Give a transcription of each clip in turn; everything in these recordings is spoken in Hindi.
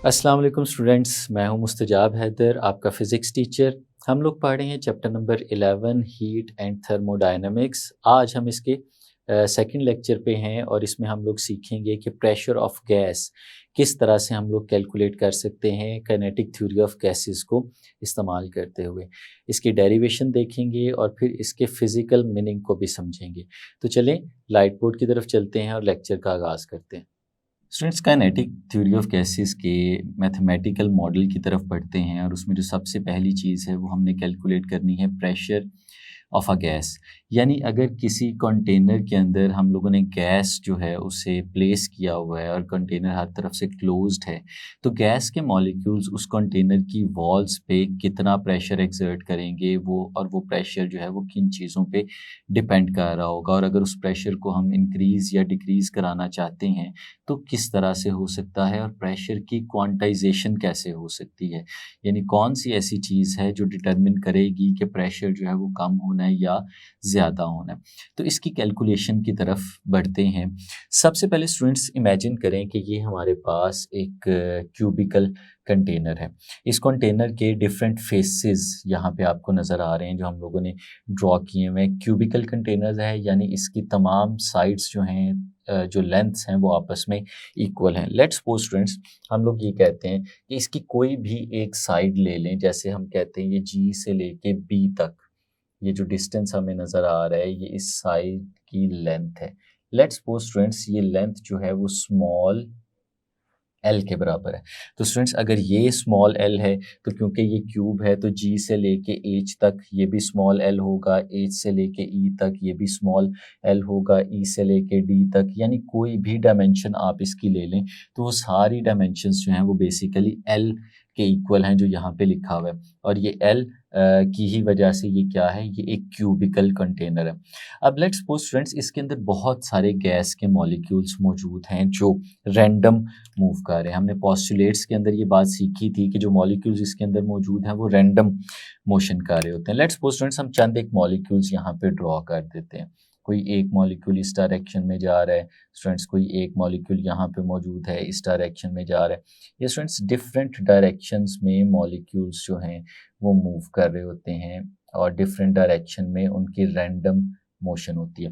अस्सलाम वालेकुम स्टूडेंट्स, मैं हूं मुस्तजाब हैदर, आपका फ़िज़िक्स टीचर। हम लोग पढ़ रहे हैं chapter number 11 heat and thermodynamics. आज हम इसके सेकंड लेक्चर पे हैं और इसमें हम लोग सीखेंगे कि प्रेशर ऑफ गैस किस तरह से हम लोग कैलकुलेट कर सकते हैं काइनेटिक थ्योरी ऑफ गैसेस को इस्तेमाल करते हुए। इसकी डेरिवेशन देखेंगे और फिर इसके फ़िज़िकल मीनिंग को भी समझेंगे। तो चलें लाइट बोर्ड की तरफ चलते हैं और लेक्चर का आगाज़ करते हैं। Students kinetic theory of gases के मैथमेटिकल मॉडल की तरफ बढ़ते हैं और उसमें जो सबसे पहली चीज़ है वो हमने कैलकुलेट करनी है प्रेशर ऑफ अ गैस। यानी अगर किसी कंटेनर के अंदर हम लोगों ने गैस जो है उसे प्लेस किया हुआ है और कंटेनर हर तरफ से क्लोज्ड है, तो गैस के मॉलिक्यूल्स उस कंटेनर की वॉल्स पे कितना प्रेशर एक्सर्ट करेंगे वो प्रेशर जो है वो किन चीज़ों पे डिपेंड कर रहा होगा, और अगर उस प्रेशर को हम इंक्रीज़ या डिक्रीज़ कराना चाहते हैं तो किस तरह से हो सकता है, और प्रेशर की क्वांटाइजेशन कैसे हो सकती है। यानी कौन सी ऐसी चीज़ है जो डिटरमिन करेगी कि प्रेशर जो है वो कम होना है या ज़्यादा होना है। तो इसकी कैलकुलेशन की तरफ बढ़ते हैं। सबसे पहले स्टूडेंट्स इमेजिन करें कि ये हमारे पास एक क्यूबिकल कंटेनर है। इस कंटेनर के डिफरेंट फेसेस यहाँ पे आपको नज़र आ रहे हैं जो हम लोगों ने ड्रॉ किए हुए हैं। क्यूबिकल कंटेनर है यानी इसकी तमाम साइड्स जो हैं जो लेंथ्स हैं वो आपस में इक्वल हैं। लेट्स सपोज स्टूडेंट्स हम लोग ये कहते हैं कि इसकी कोई भी एक साइड ले लें, जैसे हम कहते हैं ये जी से लेके बी तक, ये जो डिस्टेंस हमें नज़र आ रहा है ये इस साइड की लेंथ है। लेट्स सपोज स्टूडेंट्स ये लेंथ जो है वो स्मॉल एल के बराबर है। तो स्टूडेंट्स अगर ये स्मॉल एल है तो क्योंकि ये क्यूब है तो जी से लेके एच तक ये भी स्मॉल एल होगा, एच से लेके ई तक ये भी स्मॉल एल होगा, ई से लेके डी तक, यानी कोई भी डायमेंशन आप इसकी ले लें तो वो सारी डायमेंशंस जो हैं वो बेसिकली एल के इक्वल हैं जो यहाँ पे लिखा हुआ है। और ये एल की ही वजह से ये क्या है, ये एक क्यूबिकल कंटेनर है। अब लेट्स सपोज स्टूडेंट्स इसके अंदर बहुत सारे गैस के मॉलिक्यूल्स मौजूद हैं जो रैंडम मूव कर रहे हैं। हमने पोस्टुलेट्स के अंदर ये बात सीखी थी कि जो मॉलिक्यूल्स इसके अंदर मौजूद हैं वो रैंडम मोशन कर रहे होते हैं। लेट्स सपोज स्टूडेंट्स हम चंद एक मॉलिक्यूल्स यहाँ पे ड्रॉ कर देते हैं। कोई एक मॉलिक्यूल इस डायरेक्शन में जा रहा है स्टूडेंट्स, कोई एक मॉलिक्यूल यहाँ पे मौजूद है इस डायरेक्शन में जा रहा है। ये स्टूडेंट्स डिफरेंट डायरेक्शंस में मॉलिक्यूल्स जो हैं वो मूव कर रहे होते हैं और डिफरेंट डायरेक्शन में उनकी रैंडम मोशन होती है।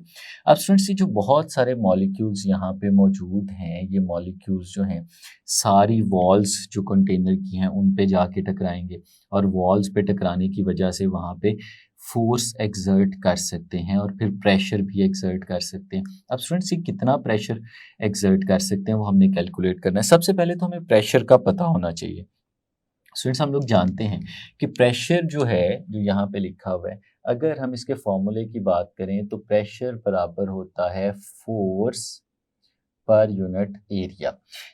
अब स्टूडेंट्स ये जो बहुत सारे मॉलिक्यूल्स यहाँ पे मौजूद हैं, ये मॉलिक्यूल्स जो हैं सारी वॉल्स जो कंटेनर की हैं उन पे जाके टकराएंगे और वॉल्स पे टकराने की वजह से वहाँ पे फोर्स एक्सर्ट कर सकते हैं और फिर प्रेशर भी एक्सर्ट कर सकते हैं। अब स्टूडेंट्स ये कितना प्रेशर एक्सर्ट कर सकते हैं वो हमने कैलकुलेट करना है। सबसे पहले तो हमें प्रेशर का पता होना चाहिए। स्टूडेंट्स हम लोग जानते हैं कि प्रेशर जो है जो यहाँ पे लिखा हुआ है, अगर हम इसके फॉर्मूले की बात करें तो प्रेशर बराबर होता है फोर्स पर यूनिट एरिया।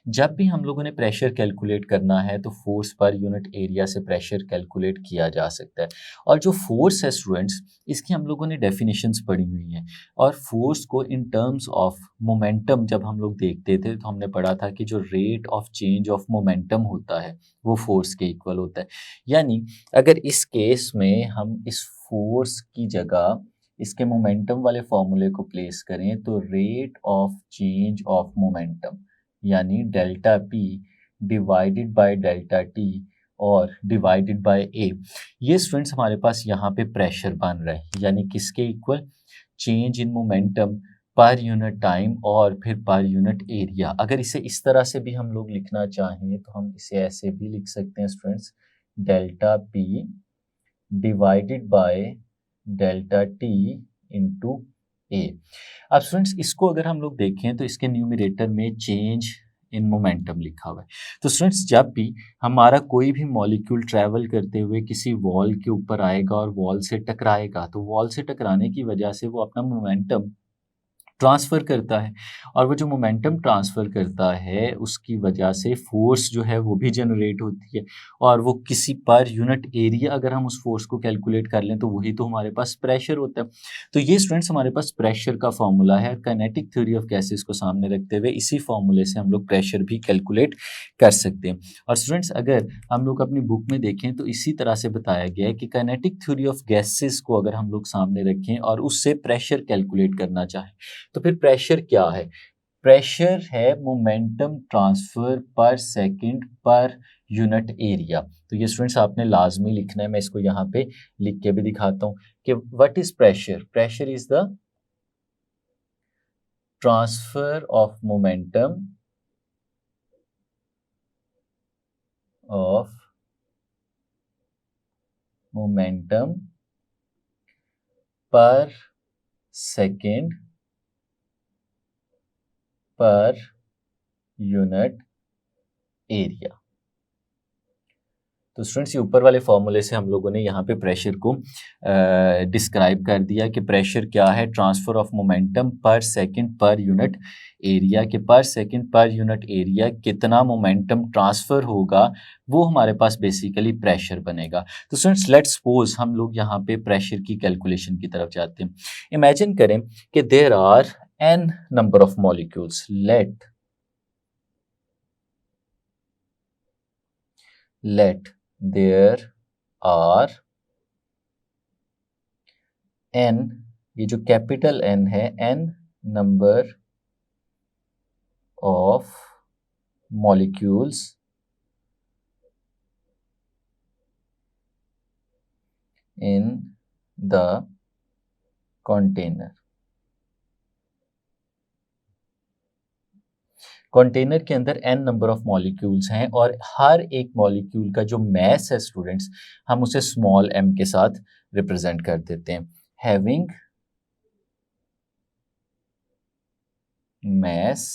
जब भी हम लोगों ने प्रेशर कैलकुलेट करना है तो फोर्स पर यूनिट एरिया से प्रेशर कैलकुलेट किया जा सकता है। और जो फोर्स है स्टूडेंट्स इसकी हम लोगों ने डेफिनेशंस पढ़ी हुई हैं, और फोर्स को इन टर्म्स ऑफ मोमेंटम जब हम लोग देखते थे तो हमने पढ़ा था कि जो rate of change of momentum होता है वो फोर्स के इक्वल होता है। यानी अगर इस केस में हम इस फोर्स की जगह इसके मोमेंटम वाले फॉर्मूले को प्लेस करें तो rate of change of momentum यानी delta p divided by delta t और डिवाइडेड बाय ए, ये स्टूडेंट्स हमारे पास यहाँ पे प्रेशर बन रहा है। यानी किसके equal, change in momentum per unit time और फिर पर यूनिट एरिया। अगर इसे इस तरह से भी हम लोग लिखना चाहें तो हम इसे ऐसे भी लिख सकते हैं students, delta p divided by delta t into a. अब स्टूडेंट्स इसको अगर हम लोग देखें तो इसके न्यूमरेटर में चेंज इन मोमेंटम लिखा हुआ है। तो स्टूडेंट्स जब भी हमारा कोई भी मॉलिक्यूल ट्रैवल करते हुए किसी वॉल के ऊपर आएगा और वॉल से टकराएगा तो वॉल से टकराने की वजह से वो अपना मोमेंटम ट्रांसफ़र करता है, और वो जो मोमेंटम ट्रांसफ़र करता है उसकी वजह से फोर्स जो है वो भी जनरेट होती है, और वो किसी पर यूनिट एरिया अगर हम उस फोर्स को कैलकुलेट कर लें तो वही तो हमारे पास प्रेशर होता है। तो ये स्टूडेंट्स हमारे पास प्रेशर का फॉर्मूला है। काइनेटिक थ्योरी ऑफ गैसेस को सामने रखते हुए इसी फॉर्मूले से हम लोग प्रेशर भी कैलकुलेट कर सकते हैं। और स्टूडेंट्स अगर हम लोग अपनी बुक में देखें तो इसी तरह से बताया गया है कि काइनेटिक थ्योरी ऑफ गैसेस को अगर हम लोग सामने रखें और उससे प्रेशर कैलकुलेट करना चाहें तो फिर प्रेशर क्या है। प्रेशर है मोमेंटम ट्रांसफर पर सेकंड पर यूनिट एरिया। तो ये स्टूडेंट्स आपने लाजमी लिखना है, मैं इसको यहाँ पे लिख के भी दिखाता हूँ कि what is pressure. Pressure is the transfer of momentum पर सेकंड पर यूनिट एरिया। तो स्टूडेंट्स ये ऊपर वाले फॉर्मूले से हम लोगों ने यहाँ पे प्रेशर को डिस्क्राइब कर दिया कि प्रेशर क्या है, ट्रांसफर ऑफ मोमेंटम पर सेकंड पर यूनिट एरिया के पर सेकंड पर यूनिट एरिया कितना मोमेंटम ट्रांसफर होगा वो हमारे पास बेसिकली प्रेशर बनेगा। तो स्टूडेंट्स लेट्स सपोज हम लोग यहाँ पे प्रेशर की कैलकुलेशन की तरफ जाते हैं। इमेजिन करें कि there are n number of molecules, let there are n, ये जो कैपिटल N है, n number of molecules in the container. Container के अंदर n नंबर ऑफ मॉलिक्यूल्स हैं और हर एक मॉलिक्यूल का जो मैस है स्टूडेंट्स, हम उसे स्मॉल m के साथ रिप्रेजेंट कर देते हैं। हैविंग मैस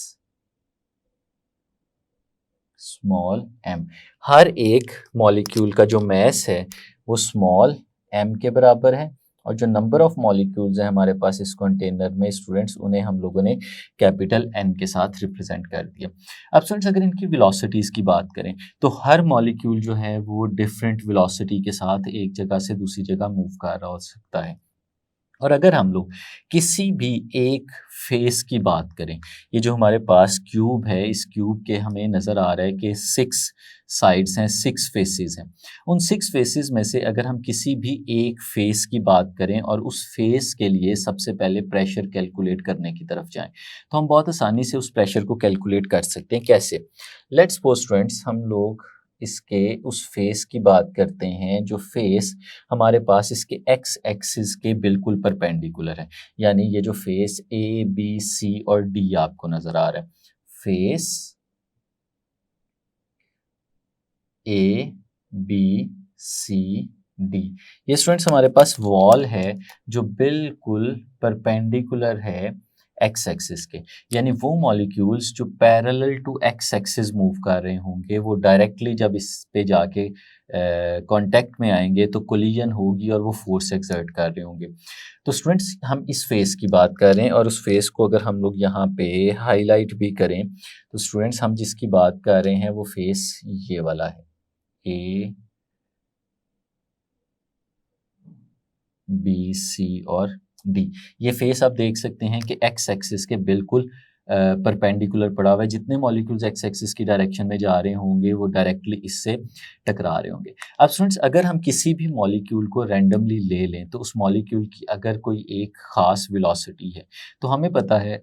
स्मॉल m, हर एक मॉलिक्यूल का जो मैस है वो स्मॉल m के बराबर है और जो नंबर ऑफ मॉलिक्यूल्स हैं हमारे पास इस कंटेनर में स्टूडेंट्स, उन्हें हम लोगों ने कैपिटल N के साथ रिप्रेजेंट कर दिया। अब स्टूडेंट्स अगर इनकी वेलोसिटीज़ की बात करें तो हर मॉलिक्यूल जो है वो डिफरेंट वेलोसिटी के साथ एक जगह से दूसरी जगह मूव कर रहा हो सकता है। और अगर हम लोग किसी भी एक फेस की बात करें, ये जो हमारे पास क्यूब है, इस क्यूब के हमें नज़र आ रहा है कि 6 साइड्स हैं, 6 फेसेस हैं। उन 6 फेसेस में से अगर हम किसी भी एक फेस की बात करें और उस फेस के लिए सबसे पहले प्रेशर कैलकुलेट करने की तरफ जाएं, तो हम बहुत आसानी से उस प्रेशर को कैलकुलेट कर सकते हैं। कैसे? लेट्स सपोज स्टूडेंट्स हम लोग इसके उस फेस की बात करते हैं जो फेस हमारे पास इसके एक्स एक्सिस के बिल्कुल परपेंडिकुलर है, यानी ये जो फेस ए बी सी और डी आपको नजर आ रहा है, face A B C D, ये स्टूडेंट्स हमारे पास वॉल है जो बिल्कुल परपेंडिकुलर है एक्स एक्सिस के, यानी वो मॉलिक्यूल्स जो parallel to X axis move कर रहे होंगे वो डायरेक्टली जब इस पे जाके कांटेक्ट में आएंगे तो कोलिजन होगी और वो फोर्स एक्सर्ट कर रहे होंगे। तो स्टूडेंट्स हम इस फेस की बात कर रहे हैं और उस फेस को अगर हम लोग यहाँ पे हाईलाइट भी करें तो स्टूडेंट्स हम जिसकी बात कर रहे हैं वो फेस ये वाला है, ए बी सी और डी। ये फेस आप देख सकते हैं कि एक्स एक्सिस के बिल्कुल परपेंडिकुलर पड़ा हुआ है। जितने मॉलिक्यूल्स एक्स एक्सिस की डायरेक्शन में जा रहे होंगे वो डायरेक्टली इससे टकरा रहे होंगे। अब स्टूडेंट्स अगर हम किसी भी मॉलिक्यूल को रैंडमली ले लें तो उस मॉलिक्यूल की अगर कोई एक खास वेलोसिटी है तो हमें पता है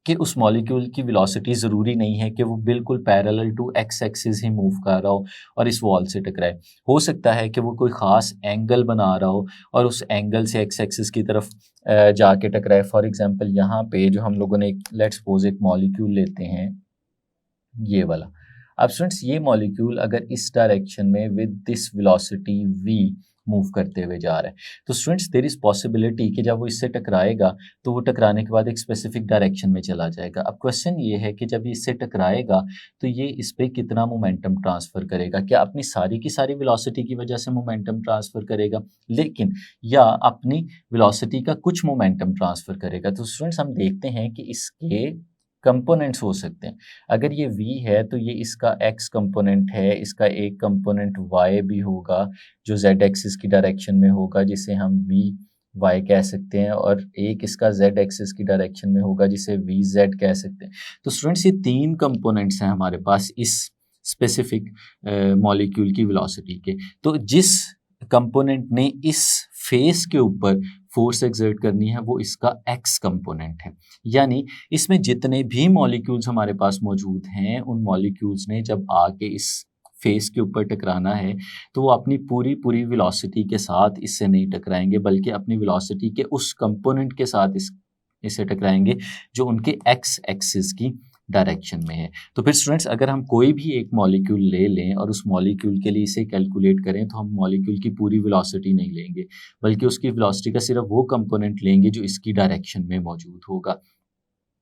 कि उस मॉलिक्यूल की वेलोसिटी ज़रूरी नहीं है कि वो बिल्कुल पैरेलल टू एक्स एक्सिस ही मूव कर रहा हो और इस वॉल से टकराए। हो सकता है कि वो कोई ख़ास एंगल बना रहा हो और उस एंगल से एक्स एक्सिस की तरफ जाके टकराए। फॉर एग्जांपल यहाँ पे जो हम लोगों ने लेट्स सपोज एक मॉलिक्यूल लेते हैं ये वाला। अब स्टूडेंट्स ये मॉलिक्यूल अगर इस डायरेक्शन में with this velocity v move करते हुए जा रहा है तो स्टूडेंट्स देयर इज पॉसिबिलिटी कि जब वो इससे टकराएगा तो वो टकराने के बाद एक स्पेसिफिक डायरेक्शन में चला जाएगा। अब क्वेश्चन ये है कि जब ये इससे टकराएगा तो ये इस पे कितना मोमेंटम ट्रांसफर करेगा, क्या अपनी सारी की सारी वेलोसिटी की वजह से मोमेंटम ट्रांसफर करेगा लेकिन या अपनी वेलोसिटी का कुछ मोमेंटम ट्रांसफर करेगा। तो स्टूडेंट्स हम देखते हैं कि इसके कंपोनेंट्स हो सकते हैं। अगर ये v है तो ये इसका x कंपोनेंट है, इसका एक कंपोनेंट y भी होगा जो z एक्सिस की डायरेक्शन में होगा जिसे हम v y कह सकते हैं और एक इसका z एक्सिस की डायरेक्शन में होगा जिसे v z कह सकते हैं। तो स्टूडेंट्स ये 3 कंपोनेंट्स हैं हमारे पास इस स्पेसिफिक मॉलिक्यूल की वेलोसिटी के। तो जिस कंपोनेंट ने इस फेस के ऊपर फोर्स एक्सर्ट करनी है वो इसका एक्स कंपोनेंट है। यानी इसमें जितने भी मॉलिक्यूल्स हमारे पास मौजूद हैं उन मॉलिक्यूल्स ने जब आके इस फेस के ऊपर टकराना है तो वो अपनी पूरी पूरी वेलोसिटी के साथ इससे नहीं टकराएंगे, बल्कि अपनी वेलोसिटी के उस कंपोनेंट के साथ इसे टकराएंगे जो उनके एक्स एक्सिस की डायरेक्शन में है। तो फिर स्टूडेंट्स अगर हम कोई भी एक मॉलिक्यूल ले लें और उस मॉलिक्यूल के लिए इसे कैलकुलेट करें तो हम मॉलिक्यूल की पूरी वेलोसिटी नहीं लेंगे, बल्कि उसकी वेलोसिटी का सिर्फ वो कंपोनेंट लेंगे जो इसकी डायरेक्शन में मौजूद होगा।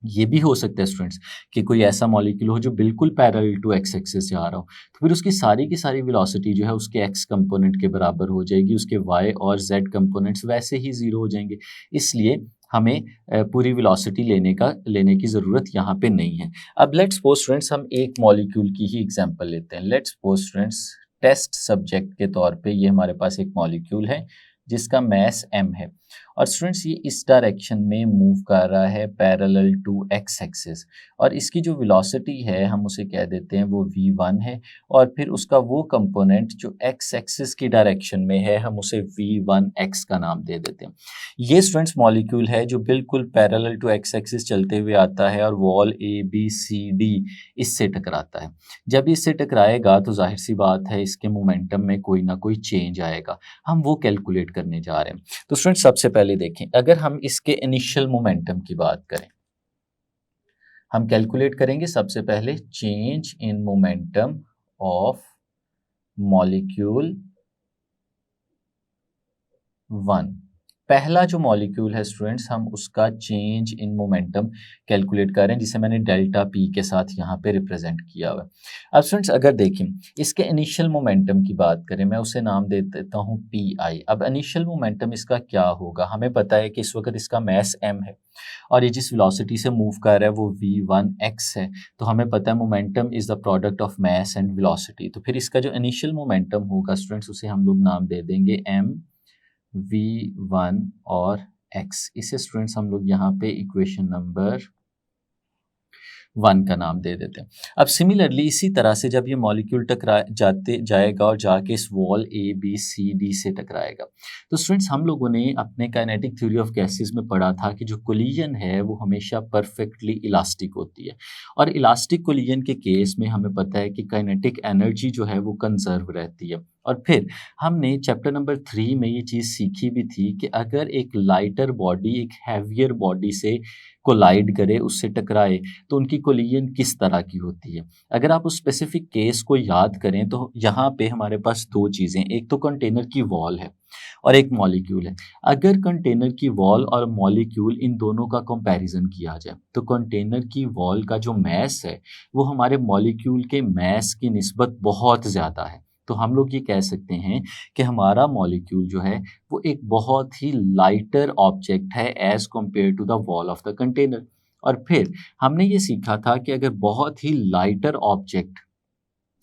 ये भी हो सकता है स्टूडेंट्स कि कोई ऐसा मॉलिक्यूल हो जो बिल्कुल पैरेलल टू एक्स एक्सिस जा रहा हो, तो फिर उसकी सारी की सारी वेलोसिटी जो है उसके एक्स कंपोनेंट के बराबर हो जाएगी, उसके वाई और जेड कंपोनेंट्स वैसे ही ज़ीरो हो जाएंगे। इसलिए हमें पूरी वेलोसिटी लेने की ज़रूरत यहाँ पे नहीं है। अब लेट्स सपोज स्टूडेंट्स हम एक मॉलिक्यूल की ही एग्जांपल लेते हैं। Let's suppose students test subject के तौर पे ये हमारे पास एक मॉलिक्यूल है जिसका मास m है और स्टूडेंट्स ये इस डायरेक्शन में मूव कर रहा है पैरेलल टू एक्स एक्सिस, और इसकी जो वेलोसिटी है हम उसे कह देते हैं वो v1 है, और फिर उसका वो कंपोनेंट जो एक्स एक्सिस की डायरेक्शन में है हम उसे v1x का नाम दे देते हैं। ये स्टूडेंट्स मॉलिक्यूल है जो बिल्कुल पैरेलल टू एक्स एक्सिस चलते हुए आता है और वॉल ABCD इससे टकराता है। जब इससे टकराएगा तो जाहिर सी बात है इसके मोमेंटम में कोई ना कोई चेंज आएगा, हम वो कैलकुलेट करने जा रहे हैं। तो स्टूडेंट्स सबसे पहले देखें, अगर हम इसके इनिशियल मोमेंटम की बात करें, हम कैलकुलेट करेंगे सबसे पहले change in momentum of molecule 1। पहला जो मॉलिक्यूल है स्टूडेंट्स हम उसका चेंज इन मोमेंटम कैलकुलेट कर रहे हैं, जिसे मैंने डेल्टा P के साथ यहाँ पे रिप्रेजेंट किया हुआ है। अब स्टूडेंट्स अगर देखें इसके इनिशियल मोमेंटम की बात करें, मैं उसे नाम दे देता हूँ PI। अब इनिशियल मोमेंटम इसका क्या होगा, हमें पता है कि इस वक्त इसका मास m है और ये जिस वेलोसिटी से मूव कर रहा है वो v1x है, तो हमें पता है momentum is the product of mass and velocity. तो फिर इसका जो इनिशियल मोमेंटम होगा स्टूडेंट्स उसे हम लोग नाम दे देंगे m v1 और x। इसे स्टूडेंट्स हम लोग यहाँ पे इक्वेशन नंबर 1 का नाम दे देते हैं। अब सिमिलरली इसी तरह से जब ये मॉलिक्यूल जाएगा और जाके इस वॉल ABCD से टकराएगा, तो स्टूडेंट्स हम लोगों ने अपने काइनेटिक थ्योरी ऑफ गैसेस में पढ़ा था कि जो कोलिजन है वो हमेशा परफेक्टली इलास्टिक होती है, और इलास्टिक कोलिजन के केस में हमें पता है कि काइनेटिक एनर्जी जो है वो कंजर्व रहती है। और फिर हमने चैप्टर नंबर 3 में ये चीज़ सीखी भी थी कि अगर एक लाइटर बॉडी एक हैवियर बॉडी से कोलाइड करे, उससे टकराए, तो उनकी कोलिजन किस तरह की होती है। अगर आप उस स्पेसिफिक केस को याद करें तो यहाँ पे हमारे पास दो चीज़ें, एक तो कंटेनर की वॉल है और एक मॉलिक्यूल है। अगर कंटेनर की वॉल और मॉलिक्यूल इन दोनों का कंपैरिजन किया जाए तो कंटेनर की वॉल का जो मास है वो हमारे मॉलिक्यूल के मास की निस्बत बहुत ज़्यादा है। तो हम लोग ये कह सकते हैं कि हमारा मॉलिक्यूल जो है वो एक बहुत ही लाइटर ऑब्जेक्ट है as compared to the wall of the container. और फिर हमने ये सीखा था कि अगर बहुत ही लाइटर ऑब्जेक्ट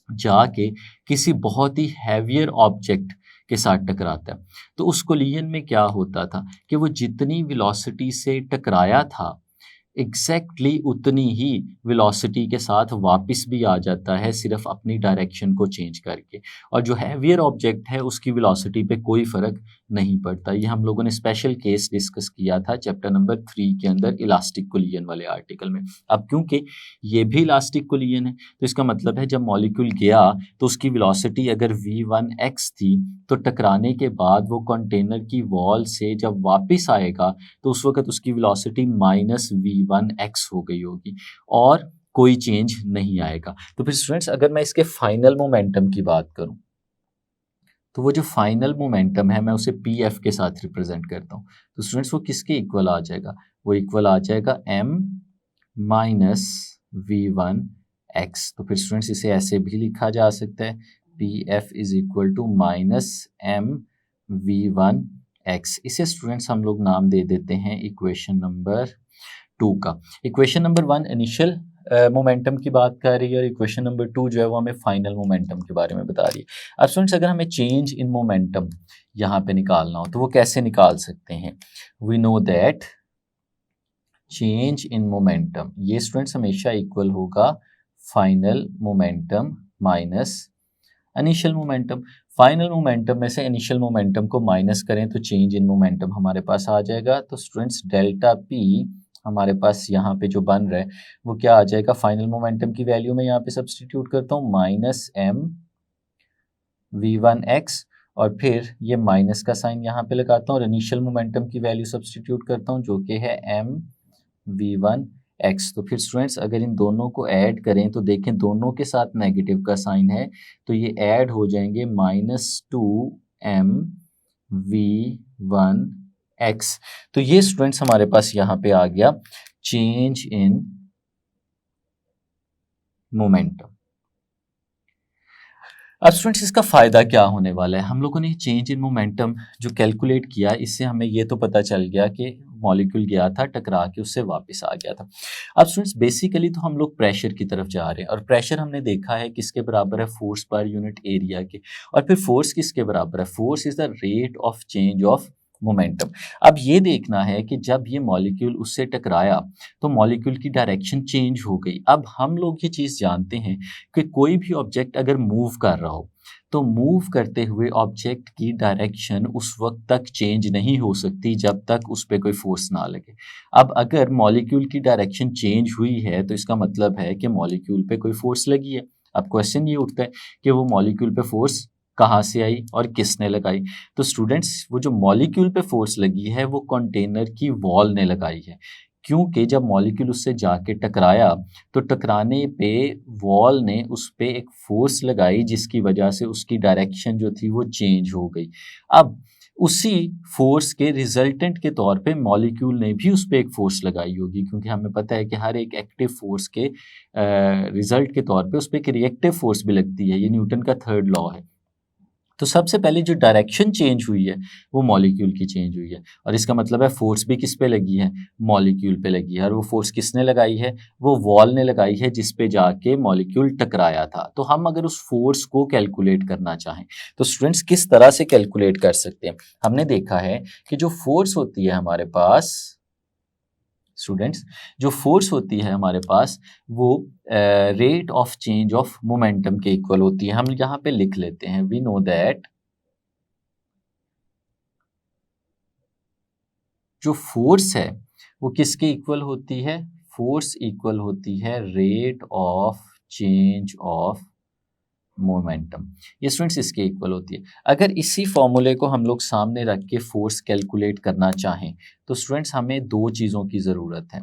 जाके किसी बहुत ही हैवियर ऑब्जेक्ट के साथ टकराता है तो उस कोलिजन में क्या होता था कि वो जितनी वेलोसिटी से टकराया था एग्जैक्टली उतनी ही वेलोसिटी के साथ वापस भी आ जाता है, सिर्फ अपनी डायरेक्शन को चेंज करके, और जो हैवियर ऑब्जेक्ट है उसकी वेलोसिटी पे कोई फ़र्क नहीं पड़ता। ये हम लोगों ने स्पेशल केस डिस्कस किया था चैप्टर नंबर 3 के अंदर इलास्टिक कोलिजन वाले आर्टिकल में। अब क्योंकि ये भी इलास्टिक कोलिजन है तो इसका मतलब है जब मॉलिक्यूल गया तो उसकी वेलोसिटी अगर v1x थी तो टकराने के बाद वो कंटेनर की वॉल से जब वापस आएगा तो उस वक्त उसकी वेलोसिटी -v1x हो गई होगी और कोई चेंज नहीं आएगा। तो फिर स्टूडेंट्स अगर मैं इसके फाइनल मोमेंटम की बात करूं तो वो जो फाइनल मोमेंटम है मैं उसे pf के साथ रिप्रेजेंट करता हूँ। तो स्टूडेंट्स वो किसके इक्वल आ जाएगा, वो इक्वल आ जाएगा m -v1x। तो फिर स्टूडेंट्स इसे ऐसे भी लिखा जा सकता है pf is equal to -mv1x। इसे स्टूडेंट्स हम लोग नाम दे देते हैं इक्वेशन नंबर 2 का। इक्वेशन नंबर 1 इनिशियल मोमेंटम की बात कर रही है और इक्वेशन नंबर 2 जो है वो हमें फाइनल मोमेंटम के बारे में बता रही है। अब स्टूडेंट्स अगर हमें चेंज इन मोमेंटम यहाँ पे निकालना हो तो वो कैसे निकाल सकते हैं, we know that change in momentum ये स्टूडेंट्स हमेशा इक्वल होगा final momentum minus initial momentum. Final momentum में से इनिशियल मोमेंटम को माइनस करें तो चेंज इन मोमेंटम हमारे पास आ जाएगा। तो स्टूडेंट्स डेल्टा पी हमारे पास यहाँ पे जो बन रहा है वो क्या आ जाएगा, फाइनल मोमेंटम की वैल्यू में यहाँ पे सब्सटीट्यूट करता हूँ माइनस एम v1x, और फिर ये माइनस का साइन यहाँ पे लगाता हूँ और इनिशियल मोमेंटम की वैल्यू सब्सटीट्यूट करता हूँ जो कि है m v1x। तो फिर स्टूडेंट्स अगर इन दोनों को ऐड करें तो देखें दोनों के साथ नेगेटिव का साइन है, तो ये ऐड हो जाएंगे -2m v1x। तो ये स्टूडेंट्स हमारे पास यहाँ पे आ गया चेंज इन मोमेंटम। अब स्टूडेंट्स इसका फ़ायदा क्या होने वाला है, हम लोगों ने चेंज इन मोमेंटम जो कैलकुलेट किया इससे हमें ये तो पता चल गया कि मॉलिक्यूल गया था टकरा के उससे वापस आ गया था। अब स्टूडेंट्स बेसिकली तो हम लोग प्रेशर की तरफ जा रहे हैं और प्रेशर हमने देखा है किसके बराबर है, फोर्स पर यूनिट एरिया के। और फिर फोर्स किसके बराबर है, force is the rate of change of momentum. अब ये देखना है कि जब ये मॉलिक्यूल उससे टकराया तो मॉलिक्यूल की डायरेक्शन चेंज हो गई। अब हम लोग ये चीज़ जानते हैं कि कोई भी ऑब्जेक्ट अगर मूव कर रहा हो तो मूव करते हुए ऑब्जेक्ट की डायरेक्शन उस वक्त तक चेंज नहीं हो सकती जब तक उस पर कोई फोर्स ना लगे। अब अगर मॉलिक्यूल की डायरेक्शन चेंज हुई है तो इसका मतलब है कि मॉलिक्यूल पे कोई फोर्स लगी है। अब क्वेश्चन ये उठता है कि वो मॉलिक्यूल पे फोर्स कहाँ से आई और किसने लगाई। तो स्टूडेंट्स वो जो मॉलिक्यूल पे फोर्स लगी है वो कंटेनर की वॉल ने लगाई है, क्योंकि जब मॉलिक्यूल उससे जाके टकराया तो टकराने पे वॉल ने उस पे एक फोर्स लगाई जिसकी वजह से उसकी डायरेक्शन जो थी वो चेंज हो गई। अब उसी फोर्स के रिजल्टेंट के तौर पे मॉलिक्यूल ने भी उस पर एक फोर्स लगाई होगी, क्योंकि हमें पता है कि हर एक एक्टिव फोर्स के रिजल्ट के तौर पे उस पर एक रिएक्टिव फोर्स भी लगती है, ये न्यूटन का थर्ड लॉ है। तो सबसे पहले जो डायरेक्शन चेंज हुई है वो मॉलिक्यूल की चेंज हुई है, और इसका मतलब है फोर्स भी किस पे लगी है, मॉलिक्यूल पे लगी है। और वो फोर्स किसने लगाई है, वो वॉल ने लगाई है जिस पे जाके मॉलिक्यूल टकराया था। तो हम अगर उस फोर्स को कैलकुलेट करना चाहें तो स्टूडेंट्स किस तरह से कैलकुलेट कर सकते हैं। हमने देखा है कि जो फोर्स होती है हमारे पास, स्टूडेंट्स जो फोर्स होती है हमारे पास वो rate of change of momentum के इक्वल होती है। हम यहाँ पे लिख लेते हैं, वी नो दैट जो फोर्स है वो किसके इक्वल होती है, फोर्स इक्वल होती है rate of change of momentum. ये स्टूडेंट्स इसके इक्वल होती है। अगर इसी फॉर्मूले को हम लोग सामने रख के फोर्स कैलकुलेट करना चाहें तो स्टूडेंट्स हमें दो चीज़ों की ज़रूरत है।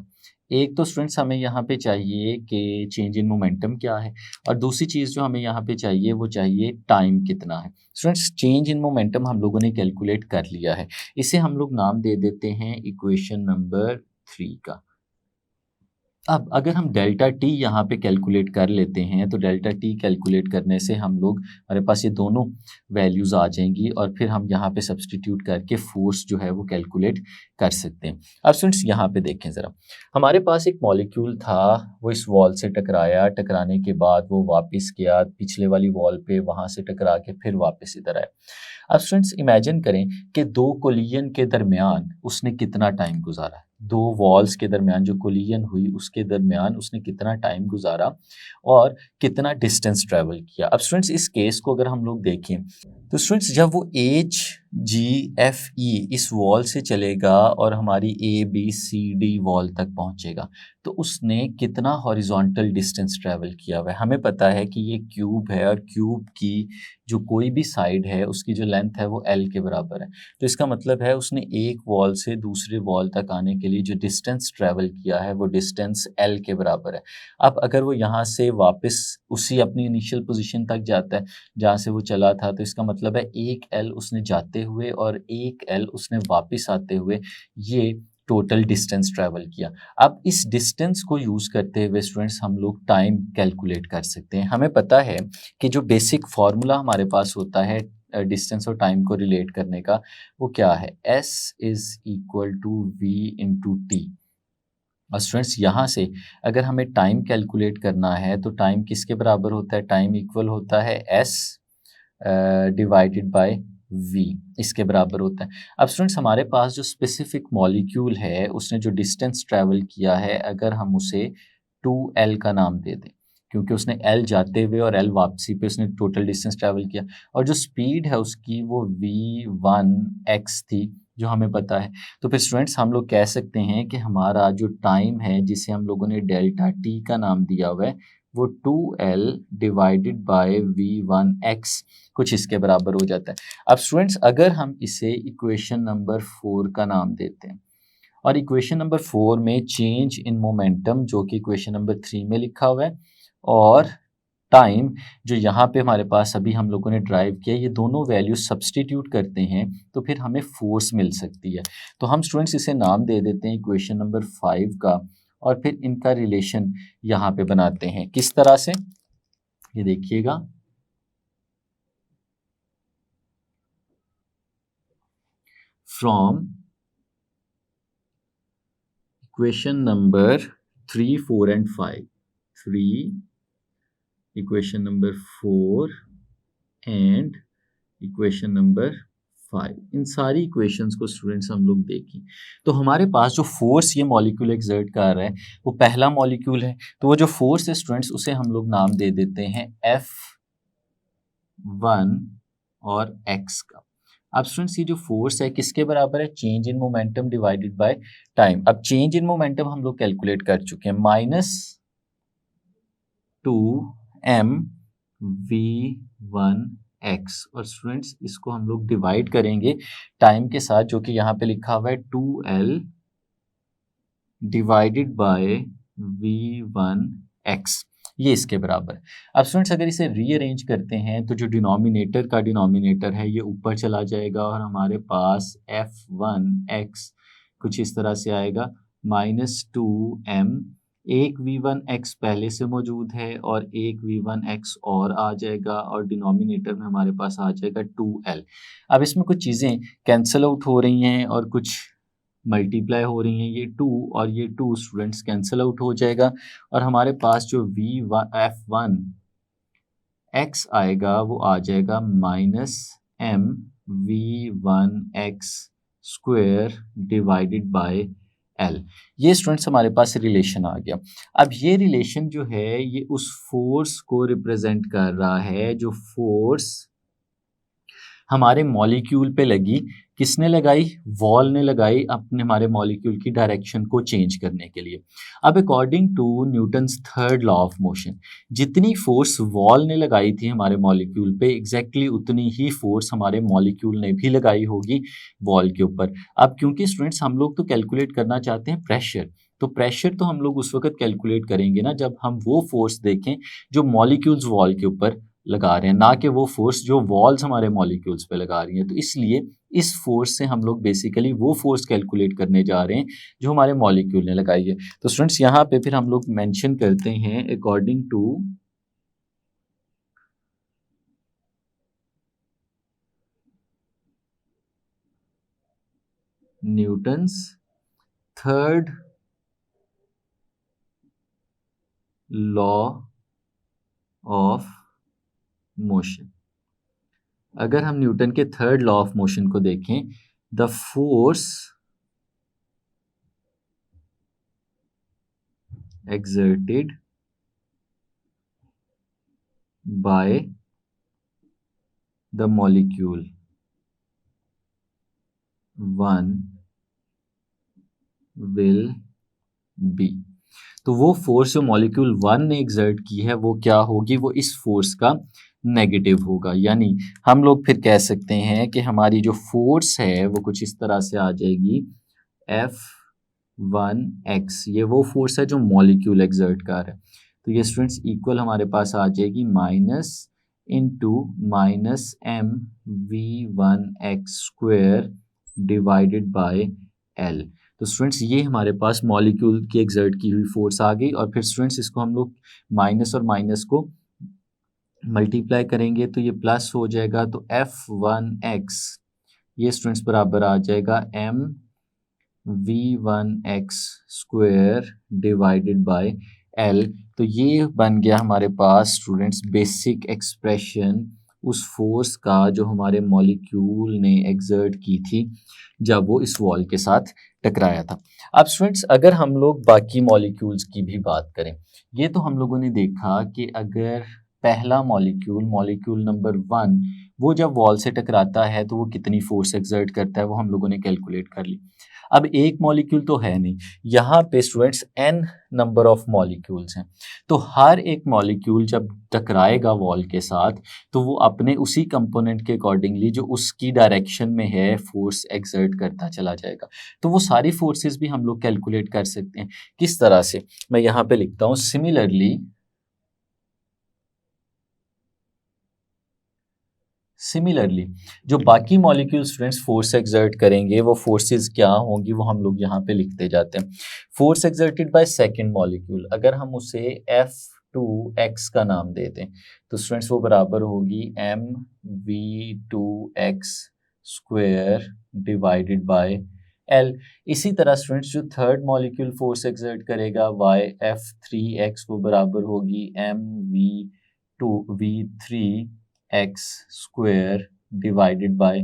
एक तो स्टूडेंट्स हमें यहाँ पे चाहिए कि चेंज इन मोमेंटम क्या है, और दूसरी चीज़ जो हमें यहाँ पे चाहिए वो चाहिए टाइम कितना है। स्टूडेंट्स चेंज इन मोमेंटम हम लोगों ने कैलकुलेट कर लिया है, इसे हम लोग नाम दे देते हैं इक्वेशन नंबर 3 का। अब अगर हम डेल्टा टी यहाँ पे कैलकुलेट कर लेते हैं तो डेल्टा टी कैलकुलेट करने से हम लोग, हमारे पास ये दोनों वैल्यूज़ आ जाएंगी और फिर हम यहाँ पे सब्सटीट्यूट करके फोर्स जो है वो कैलकुलेट कर सकते हैं। अब स्टूडेंट्स यहाँ पे देखें ज़रा, हमारे पास एक मॉलिक्यूल था, वो इस वॉल से टकराया, टकराने के बाद वो वापस गया पिछले वाली वॉल पे, वहाँ से टकरा के फिर वापस इधर आया। अब स्टूडेंट्स इमेजिन करें कि दो कोलिजन के दरमियान उसने कितना टाइम गुजारा, दो वॉल्स के दरमियान जो कोलिजन हुई उसके दरमियान उसने कितना टाइम गुजारा और कितना डिस्टेंस ट्रैवल किया। अब स्टूडेंट्स इस केस को अगर हम लोग देखें तो स्टूडेंट्स जब वो HGFE इस वॉल से चलेगा और हमारी ABCD वॉल तक पहुंचेगा तो उसने कितना हॉरिजॉन्टल डिस्टेंस ट्रैवल किया हुआ है। हमें पता है कि ये क्यूब है और क्यूब की जो कोई भी साइड है उसकी जो लेंथ है वो L के बराबर है। तो इसका मतलब है उसने एक वॉल से दूसरे वॉल तक आने के लिए जो डिस्टेंस ट्रैवल किया है वो डिस्टेंस L के बराबर है। अब अगर वो यहाँ से वापस उसी अपनी इनिशियल पोजीशन तक जाता है जहाँ से वो चला था, तो इसका मतलब है एक L उसने जाते हुए और एक L उसने वापस आते हुए ये टोटल डिस्टेंस ट्रैवल किया। अब इस डिस्टेंस को यूज़ करते हुए स्टूडेंट्स हम लोग टाइम कैलकुलेट कर सकते हैं। हमें पता है कि जो बेसिक फार्मूला हमारे पास होता है डिस्टेंस और टाइम को रिलेट करने का वो क्या है, S = V × T। और स्टूडेंट्स यहाँ से अगर हमें टाइम कैलकुलेट करना है तो टाइम किसके बराबर होता है, टाइम इक्वल होता है S / V, इसके बराबर होता है। अब स्टूडेंट्स हमारे पास जो स्पेसिफिक मॉलिक्यूल है उसने जो डिस्टेंस ट्रैवल किया है अगर हम उसे 2L का नाम दे दें, क्योंकि उसने एल जाते हुए और एल वापसी पे उसने टोटल डिस्टेंस ट्रैवल किया, और जो स्पीड है उसकी वो v1x थी जो हमें पता है। तो फिर स्टूडेंट्स हम लोग कह सकते हैं कि हमारा जो टाइम है जिसे हम लोगों ने डेल्टा टी का नाम दिया हुआ है वो 2l डिवाइडेड बाय v1x कुछ इसके बराबर हो जाता है। अब स्टूडेंट्स अगर हम इसे इक्वेशन नंबर 4 का नाम देते हैं और इक्वेशन नंबर 4 में चेंज इन मोमेंटम जो कि इक्वेशन नंबर 3 में लिखा हुआ है और टाइम जो यहाँ पे हमारे पास अभी हम लोगों ने ड्राइव किया, ये दोनों वैल्यू सब्सटीट्यूट करते हैं तो फिर हमें फोर्स मिल सकती है। तो हम स्टूडेंट्स इसे नाम दे देते हैं इक्वेशन नंबर 5 का और फिर इनका रिलेशन यहाँ पे बनाते हैं। किस तरह से, ये देखिएगा, from equation number 3, 4 and 5, 3 equation number 4 and equation number 5, इन सारी इक्वेशंस को स्टूडेंट्स हम लोग देखें तो हमारे पास जो फोर्स ये मॉलिक्यूल एक्सर्ट कर रहा है वो पहला मॉलिक्यूल है, तो वो जो फोर्स है स्टूडेंट्स उसे हम लोग नाम दे देते हैं F1 और x का। अब स्टूडेंट्स ये जो फोर्स है किसके बराबर है, change in momentum divided by time. अब चेंज इन मोमेंटम हम लोग कैलकुलेट कर चुके हैं, -2mv1x, और स्टूडेंट्स इसको हम लोग डिवाइड करेंगे टाइम के साथ जो कि यहाँ पे लिखा हुआ है 2l डिवाइडेड बाय v1x, ये इसके बराबर है। अब स्टूडेंट्स अगर इसे रीअरेंज करते हैं तो जो डिनोमिनेटर का डिनोमिनेटर है ये ऊपर चला जाएगा और हमारे पास f1x कुछ इस तरह से आएगा -2m, एक v1x पहले से मौजूद है और एक v1x और आ जाएगा और डिनोमिनेटर में हमारे पास आ जाएगा 2l। अब इसमें कुछ चीज़ें कैंसिल आउट हो रही हैं और कुछ मल्टीप्लाई हो रही हैं, ये 2 और ये 2 स्टूडेंट्स कैंसिल आउट हो जाएगा और हमारे पास जो f1x आएगा वो आ जाएगा -mv1x square divided by l। ये स्टूडेंट्स हमारे पास रिलेशन आ गया। अब ये रिलेशन जो है ये उस फोर्स को रिप्रेजेंट कर रहा है जो फोर्स हमारे मॉलिक्यूल पे लगी, किसने लगाई, वॉल ने लगाई अपने हमारे मॉलिक्यूल की डायरेक्शन को चेंज करने के लिए। अब according to Newton's third law of motion जितनी फोर्स वॉल ने लगाई थी हमारे मॉलिक्यूल पे एग्जैक्टली उतनी ही फोर्स हमारे मॉलिक्यूल ने भी लगाई होगी वॉल के ऊपर। अब क्योंकि स्टूडेंट्स हम लोग तो कैलकुलेट करना चाहते हैं प्रेशर, तो प्रेशर तो हम लोग उस वक्त कैलकुलेट करेंगे ना जब हम वो फोर्स देखें जो मॉलिक्यूल्स वॉल के ऊपर लगा रहे हैं, ना कि वो फोर्स जो वॉल्स हमारे मॉलिक्यूल्स पे लगा रही हैं। तो इसलिए इस फोर्स से हम लोग बेसिकली वो फोर्स कैलकुलेट करने जा रहे हैं जो हमारे मॉलिक्यूल ने लगाई है। तो स्टूडेंट्स यहाँ पे फिर हम लोग मेंशन करते हैं according to Newton's third law of motion. अगर हम न्यूटन के थर्ड लॉ ऑफ मोशन को देखें, the force exerted by the molecule 1 will be, तो वो फोर्स जो मॉलिक्यूल 1 ने एग्जर्ट की है वो क्या होगी, वो इस फोर्स का नेगेटिव होगा। यानी हम लोग फिर कह सकते हैं कि हमारी जो फोर्स है वो कुछ इस तरह से आ जाएगी F1x, ये वो फोर्स है जो मॉलिक्यूल एग्जर्ट कर है। तो ये स्टूडेंट्स इक्वल हमारे पास आ जाएगी -mv1x square divided by l। तो स्टूडेंट्स ये हमारे पास मॉलिक्यूल की एग्जर्ट की हुई फोर्स आ गई और फिर स्टूडेंट्स इसको हम लोग माइनस और माइनस को मल्टीप्लाई करेंगे तो ये प्लस हो जाएगा, तो F1x ये स्टूडेंट्स बराबर आ जाएगा mv1x square divided by l। तो ये बन गया हमारे पास स्टूडेंट्स बेसिक एक्सप्रेशन उस फोर्स का जो हमारे मॉलिक्यूल ने एक्सर्ट की थी जब वो इस वॉल के साथ टकराया था। अब स्टूडेंट्स, अगर हम लोग बाकी मॉलिक्यूल्स की भी बात करें, ये तो हम लोगों ने देखा कि अगर पहला मॉलिक्यूल, मॉलिक्यूल नंबर 1, वो जब वॉल से टकराता है तो वो कितनी फोर्स एक्सर्ट करता है वो हम लोगों ने कैलकुलेट कर ली। अब एक मॉलिक्यूल तो है नहीं, यहाँ पे students n number of molecules हैं, तो हर एक मॉलिक्यूल जब टकराएगा वॉल के साथ तो वो अपने उसी कंपोनेंट के अकॉर्डिंगली जो उसकी डायरेक्शन में है फोर्स एक्सर्ट करता चला जाएगा। तो वो सारी फोर्सेस भी हम लोग कैलकुलेट कर सकते हैं। किस तरह से, मैं यहाँ पे लिखता हूँ, सिमिलरली जो बाकी मॉलिक्यूल स्टूडेंट्स फोर्स एक्सर्ट करेंगे वो फोर्सेस क्या होंगी वो हम लोग यहाँ पे लिखते जाते हैं। Force exerted by second molecule, अगर हम उसे F2x का नाम दे दें तो स्टूडेंट्स वो बराबर होगी mv2x square divided by L। इसी तरह स्टूडेंट्स जो थर्ड मॉलिक्यूल फोर्स एक्सर्ट करेगा YF3x वो बराबर होगी mv3x square divided by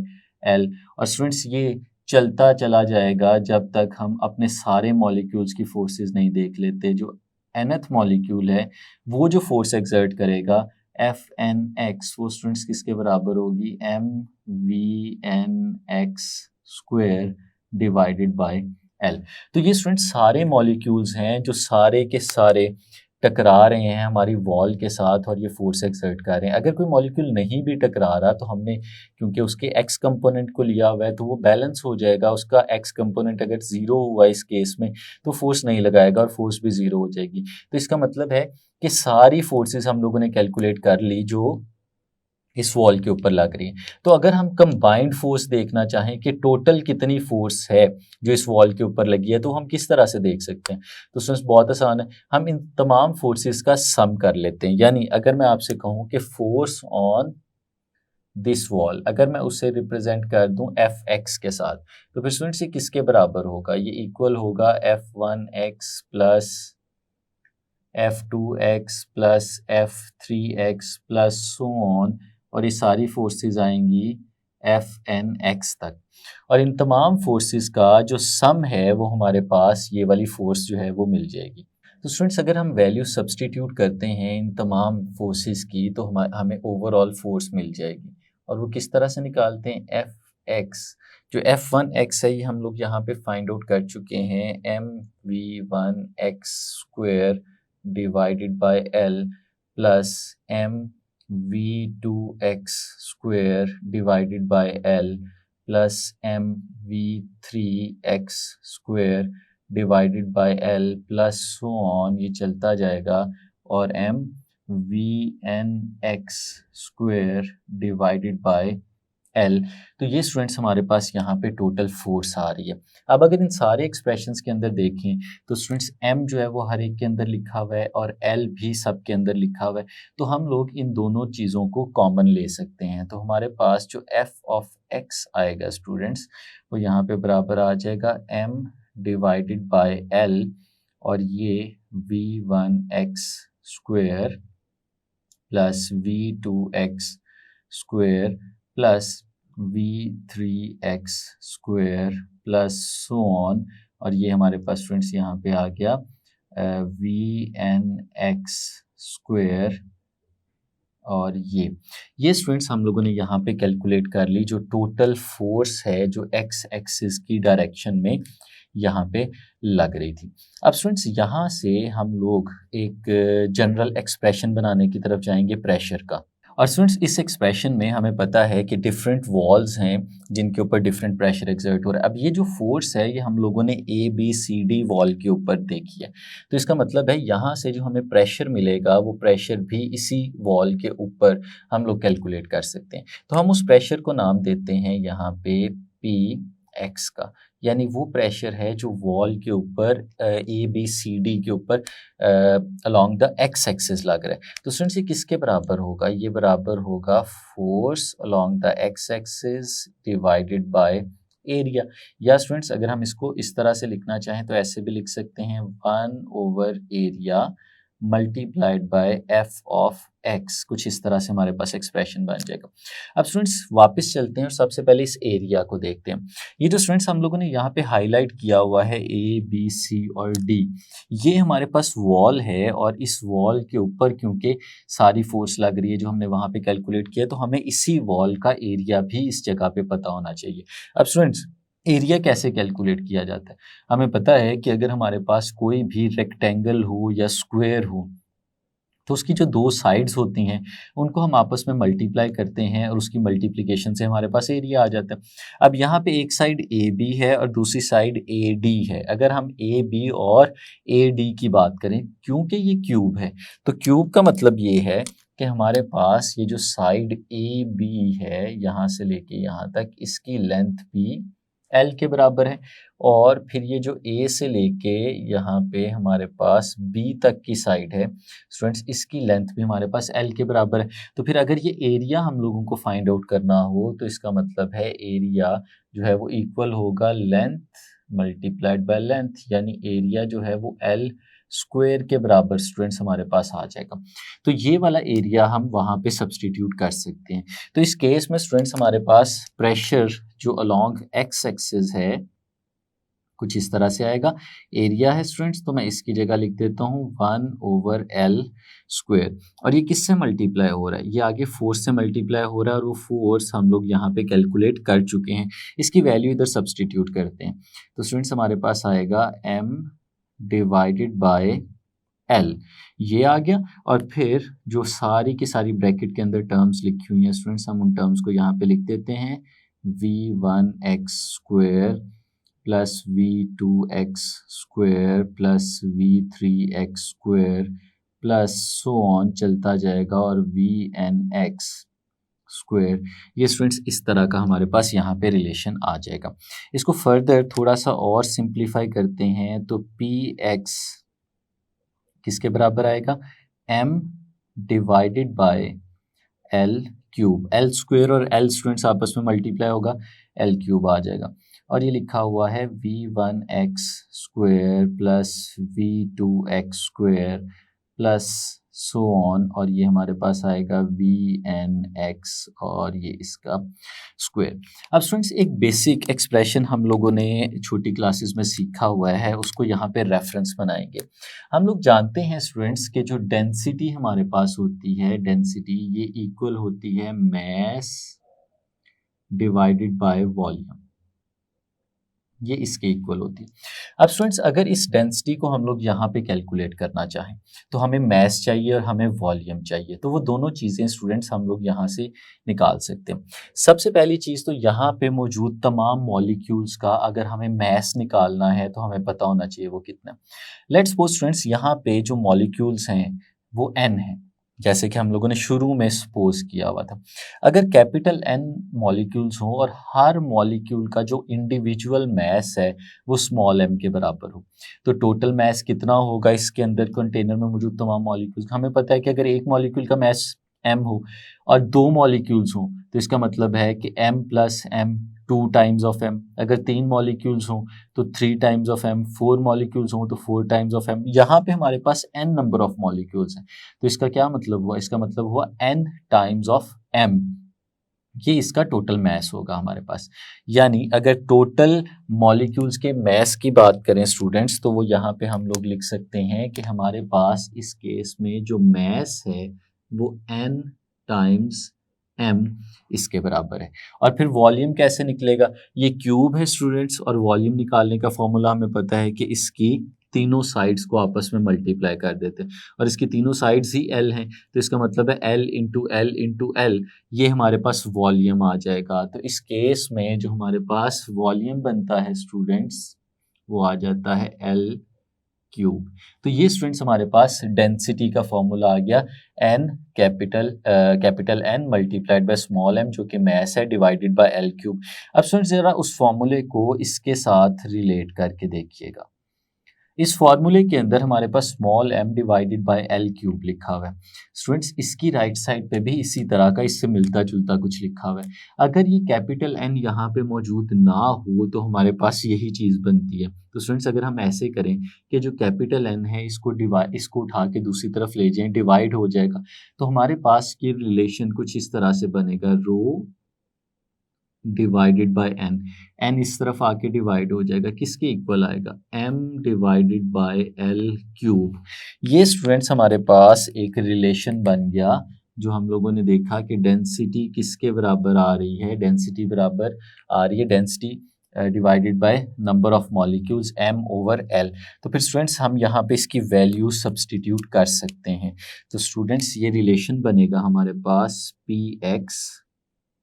L। और स्टूडेंट्स ये चलता चला जाएगा जब तक हम अपने सारे मॉलिक्यूल्स की फोर्सेस नहीं देख लेते। जो nth मॉलिक्यूल है वो जो फोर्स एक्सर्ट करेगा Fnx, वो स्टूडेंट्स किसके बराबर होगी mvnx square divided by L। तो ये स्टूडेंट्स सारे मॉलिक्यूल्स हैं जो सारे के सारे टकरा रहे हैं हमारी वॉल के साथ और ये फोर्स एक्सर्ट कर रहे हैं। अगर कोई मॉलिक्यूल नहीं भी टकरा रहा तो हमने क्योंकि उसके एक्स कंपोनेंट को लिया हुआ है तो वो बैलेंस हो जाएगा। उसका एक्स कंपोनेंट अगर ज़ीरो हुआ इस केस में तो फोर्स नहीं लगाएगा और फोर्स भी ज़ीरो हो जाएगी। तो इसका मतलब है कि सारी फोर्सेस हम लोगों ने कैलकुलेट कर ली जो इस वॉल के ऊपर लग रही है। तो अगर हम कंबाइंड फोर्स देखना चाहें कि टोटल कितनी फोर्स है जो इस वॉल के ऊपर लगी है तो हम किस तरह से देख सकते हैं। तो स्टूडेंट्स बहुत आसान है, हम इन तमाम फोर्सेस का सम कर लेते हैं। यानी अगर मैं आपसे कहूं कि फोर्स ऑन दिस वॉल, अगर मैं उसे रिप्रेजेंट कर दूं Fx के साथ, तो फिर स्टूडेंट्स ये किसके बराबर होगा, ये इक्वल होगा F1x plus F2x plus F3x plus so on, और ये सारी फोर्सेस आएंगी Fnx तक। और इन तमाम फोर्सेस का जो सम है वो हमारे पास ये वाली फोर्स जो है वो मिल जाएगी। तो स्टूडेंट्स अगर हम वैल्यू सब्सटीट्यूट करते हैं इन तमाम फोर्सेस की तो हमें ओवरऑल फोर्स मिल जाएगी। और वो किस तरह से निकालते हैं, Fx जो F1x है ये हम लोग यहाँ पे फाइंड आउट कर चुके हैं mv1x square divided by L plus mv2x square divided by L plus mv3x square divided by L plus so on, ये चलता जाएगा, और mvnx square divided by L। तो ये स्टूडेंट्स हमारे पास यहाँ पे टोटल फोर्स आ रही है। अब अगर इन सारे एक्सप्रेशंस के अंदर देखें तो स्टूडेंट्स m जो है वो हर एक के अंदर लिखा हुआ है और L भी सब के अंदर लिखा हुआ है। तो हम लोग इन दोनों चीज़ों को कॉमन ले सकते हैं। तो हमारे पास जो f ऑफ x आएगा स्टूडेंट्स वो यहाँ पे बराबर आ जाएगा m डिवाइडेड बाय L, और ये v1x square plus v2x square plus v3x square plus so on, और ये हमारे पास स्टूडेंट्स यहाँ पे आ गया vnx स्क्वायर। और ये स्टूडेंट्स हम लोगों ने यहाँ पे कैलकुलेट कर ली जो टोटल फोर्स है जो x एक्सिस की डायरेक्शन में यहाँ पे लग रही थी। अब स्टूडेंट्स यहाँ से हम लोग एक जनरल एक्सप्रेशन बनाने की तरफ जाएंगे प्रेशर का। और स्टूडेंट्स इस एक्सप्रेशन में हमें पता है कि डिफरेंट वॉल्स हैं जिनके ऊपर डिफरेंट प्रेशर एक्सर्ट हो रहा है। अब ये जो फोर्स है ये हम लोगों ने ABCD वॉल के ऊपर देखी है। तो इसका मतलब है यहाँ से जो हमें प्रेशर मिलेगा वो प्रेशर भी इसी वॉल के ऊपर हम लोग कैलकुलेट कर सकते हैं। तो हम उस प्रेशर को नाम देते हैं यहाँ पे PX का, यानी वो प्रेशर है जो वॉल के ऊपर ABCD के ऊपर अलोंग द x एक्सिस लग रहा है। तो स्टूडेंट्स ये किसके बराबर होगा, ये बराबर होगा force along the x axis divided by area. या स्टूडेंट्स अगर हम इसको इस तरह से लिखना चाहें तो ऐसे भी लिख सकते हैं 1/एरिया multiplied by f of x, कुछ इस तरह से हमारे पास एक्सप्रेशन बन जाएगा। अब स्टूडेंट्स वापस चलते हैं और सबसे पहले इस एरिया को देखते हैं। ये जो स्टूडेंट्स हम लोगों ने यहाँ पे हाईलाइट किया हुआ है ए बी सी और डी, ये हमारे पास वॉल है और इस वॉल के ऊपर क्योंकि सारी फोर्स लग रही है जो हमने वहाँ पे कैलकुलेट किया, तो हमें इसी वॉल का एरिया भी इस जगह पे पता होना चाहिए। अब स्टूडेंट्स एरिया कैसे कैलकुलेट किया जाता है? हमें पता है कि अगर हमारे पास कोई भी रेक्टेंगल हो या स्क्वायर हो तो उसकी जो दो साइड्स होती हैं उनको हम आपस में मल्टीप्लाई करते हैं और उसकी मल्टीप्लिकेशन से हमारे पास एरिया आ जाता है। अब यहाँ पे एक साइड ए बी है और दूसरी साइड ए डी है। अगर हम ए बी और ए डी की बात करें, क्योंकि ये क्यूब है तो क्यूब का मतलब ये है कि हमारे पास ये जो साइड ए बी है यहाँ से लेके यहाँ तक, इसकी लेंथ भी एल के बराबर है और फिर ये जो ए से लेके यहाँ पे हमारे पास बी तक की साइड है स्टूडेंट्स, इसकी लेंथ भी हमारे पास एल के बराबर है। तो फिर अगर ये एरिया हम लोगों को फाइंड आउट करना हो तो इसका मतलब है एरिया जो है वो इक्वल होगा लेंथ मल्टीप्लाइड बाय लेंथ, यानी एरिया जो है वो एल स्क्वायर के बराबर स्टूडेंट्स हमारे पास आ जाएगा। तो ये वाला एरिया हम वहाँ पे सब्सटीट्यूट कर सकते हैं। तो इस केस में स्टूडेंट्स हमारे पास प्रेशर जो अलोंग एक्स एक्सिस है कुछ इस तरह से आएगा। एरिया है स्टूडेंट्स, तो मैं इसकी जगह लिख देता हूँ 1/L स्क्वायर, और ये किससे मल्टीप्लाई हो रहा है? ये आगे फोर्स से मल्टीप्लाई हो रहा है और वो फोर्स हम लोग यहाँ पे कैलकुलेट कर चुके हैं। इसकी वैल्यू इधर सब्सटीट्यूट करते हैं तो स्टूडेंट्स हमारे पास आएगा m डिवाइडेड बाय L, ये आ गया। और फिर जो सारी की सारी ब्रैकेट के अंदर टर्म्स लिखी हुई हैं स्टूडेंट्स, हम उन टर्म्स को यहाँ पे लिख देते हैं v1x square plus v2x square plus v3x square plus so on चलता जाएगा और vnx स्क्वायर। ये स्टूडेंट्स इस तरह का हमारे पास यहाँ पे रिलेशन आ जाएगा। इसको फर्दर थोड़ा सा और सिंप्लीफाई करते हैं तो px किसके बराबर आएगा? m divided by L cube, L square और एल स्टूडेंट्स आपस में मल्टीप्लाई होगा, एल क्यूब आ जाएगा। और ये लिखा हुआ है v1x square plus v2x square plus so on, और ये हमारे पास आएगा vnx और ये इसका स्क्वायर। अब स्टूडेंट्स एक बेसिक एक्सप्रेशन हम लोगों ने छोटी क्लासेस में सीखा हुआ है, उसको यहाँ पे रेफरेंस बनाएंगे। हम लोग जानते हैं स्टूडेंट्स कि जो डेंसिटी हमारे पास होती है, डेंसिटी ये इक्वल होती है मैस डिवाइडेड बाय वॉल्यूम, ये इसके इक्वल होती है। अब स्टूडेंट्स अगर इस डेंसिटी को हम लोग यहाँ पे कैलकुलेट करना चाहें तो हमें मैस चाहिए और हमें वॉल्यूम चाहिए, तो वो दोनों चीज़ें स्टूडेंट्स हम लोग यहाँ से निकाल सकते हैं। सबसे पहली चीज़ तो यहाँ पे मौजूद तमाम मॉलिक्यूल्स का अगर हमें मैस निकालना है तो हमें पता होना चाहिए वो कितना। लेट्स सपोज स्टूडेंट्स यहाँ पे जो मॉलिक्यूल्स हैं वो n है, जैसे कि हम लोगों ने शुरू में सपोज किया हुआ था। अगर कैपिटल N मॉलिक्यूल्स हो और हर मॉलिक्यूल का जो इंडिविजुअल मैस है वो स्मॉल m के बराबर हो, तो टोटल मैस कितना होगा इसके अंदर कंटेनर में मौजूद तमाम मॉलिक्यूल्स? हमें पता है कि अगर एक मॉलिक्यूल का मैस m हो और दो मॉलिक्यूल्स हो तो इसका मतलब है कि m plus m 2 times of m। अगर 3 मॉलिक्यूल्स हों तो 3 टाइम्स ऑफ m, 4 मॉलिक्यूल्स हों तो 4 टाइम्स ऑफ m। यहाँ पे हमारे पास n नंबर ऑफ मॉलिक्यूल्स हैं, तो इसका क्या मतलब हुआ? इसका मतलब हुआ n टाइम्स ऑफ m, ये इसका टोटल मैस होगा हमारे पास। यानी अगर टोटल मॉलिक्यूल्स के मैस की बात करें स्टूडेंट्स तो वो यहाँ पे हम लोग लिख सकते हैं कि हमारे पास इस केस में जो मैस है वो n टाइम्स m इसके बराबर है। और फिर वॉल्यूम कैसे निकलेगा? ये क्यूब है स्टूडेंट्स और वॉल्यूम निकालने का फॉर्मूला हमें पता है कि इसकी तीनों साइड्स को आपस में मल्टीप्लाई कर देते हैं और इसकी तीनों साइड्स ही L हैं, तो इसका मतलब है L into L into L, ये हमारे पास वॉल्यूम आ जाएगा। तो इस केस में जो हमारे पास वॉल्यूम बनता है स्टूडेंट्स वो आ जाता है L क्यूब। तो ये स्टूडेंट्स हमारे पास डेंसिटी का फॉर्मूला आ गया, n capital N multiplied by small m जो कि मैस है डिवाइडेड बाय L क्यूब। अब स्टूडेंट्स जरा उस फॉर्मूले को इसके साथ रिलेट करके देखिएगा। इस फॉर्मूले के अंदर हमारे पास small m divided by l cube लिखा हुआ है। स्टूडेंट्स इसकी राइट साइड पे भी इसी तरह का इससे मिलता जुलता कुछ लिखा हुआ है। अगर ये कैपिटल N यहाँ पे मौजूद ना हो तो हमारे पास यही चीज़ बनती है। तो स्टूडेंट्स अगर हम ऐसे करें कि जो कैपिटल N है इसको उठा के दूसरी तरफ ले जाएं, डिवाइड हो जाएगा, तो हमारे पास ये रिलेशन कुछ इस तरह से बनेगा, रो डिवाइडेड बाय एन। एन इस तरफ आके डिवाइड हो जाएगा, किसके इक्वल आएगा, m divided by l cube. ये स्टूडेंट्स हमारे पास एक रिलेशन बन गया जो हम लोगों ने देखा कि डेंसिटी किसके बराबर आ रही है, डेंसिटी बराबर आ रही है density divided by number of molecules m over l। तो फिर स्टूडेंट्स हम यहाँ पे इसकी वैल्यू सब्सटीट्यूट कर सकते हैं। तो स्टूडेंट्स ये रिलेशन बनेगा हमारे पास px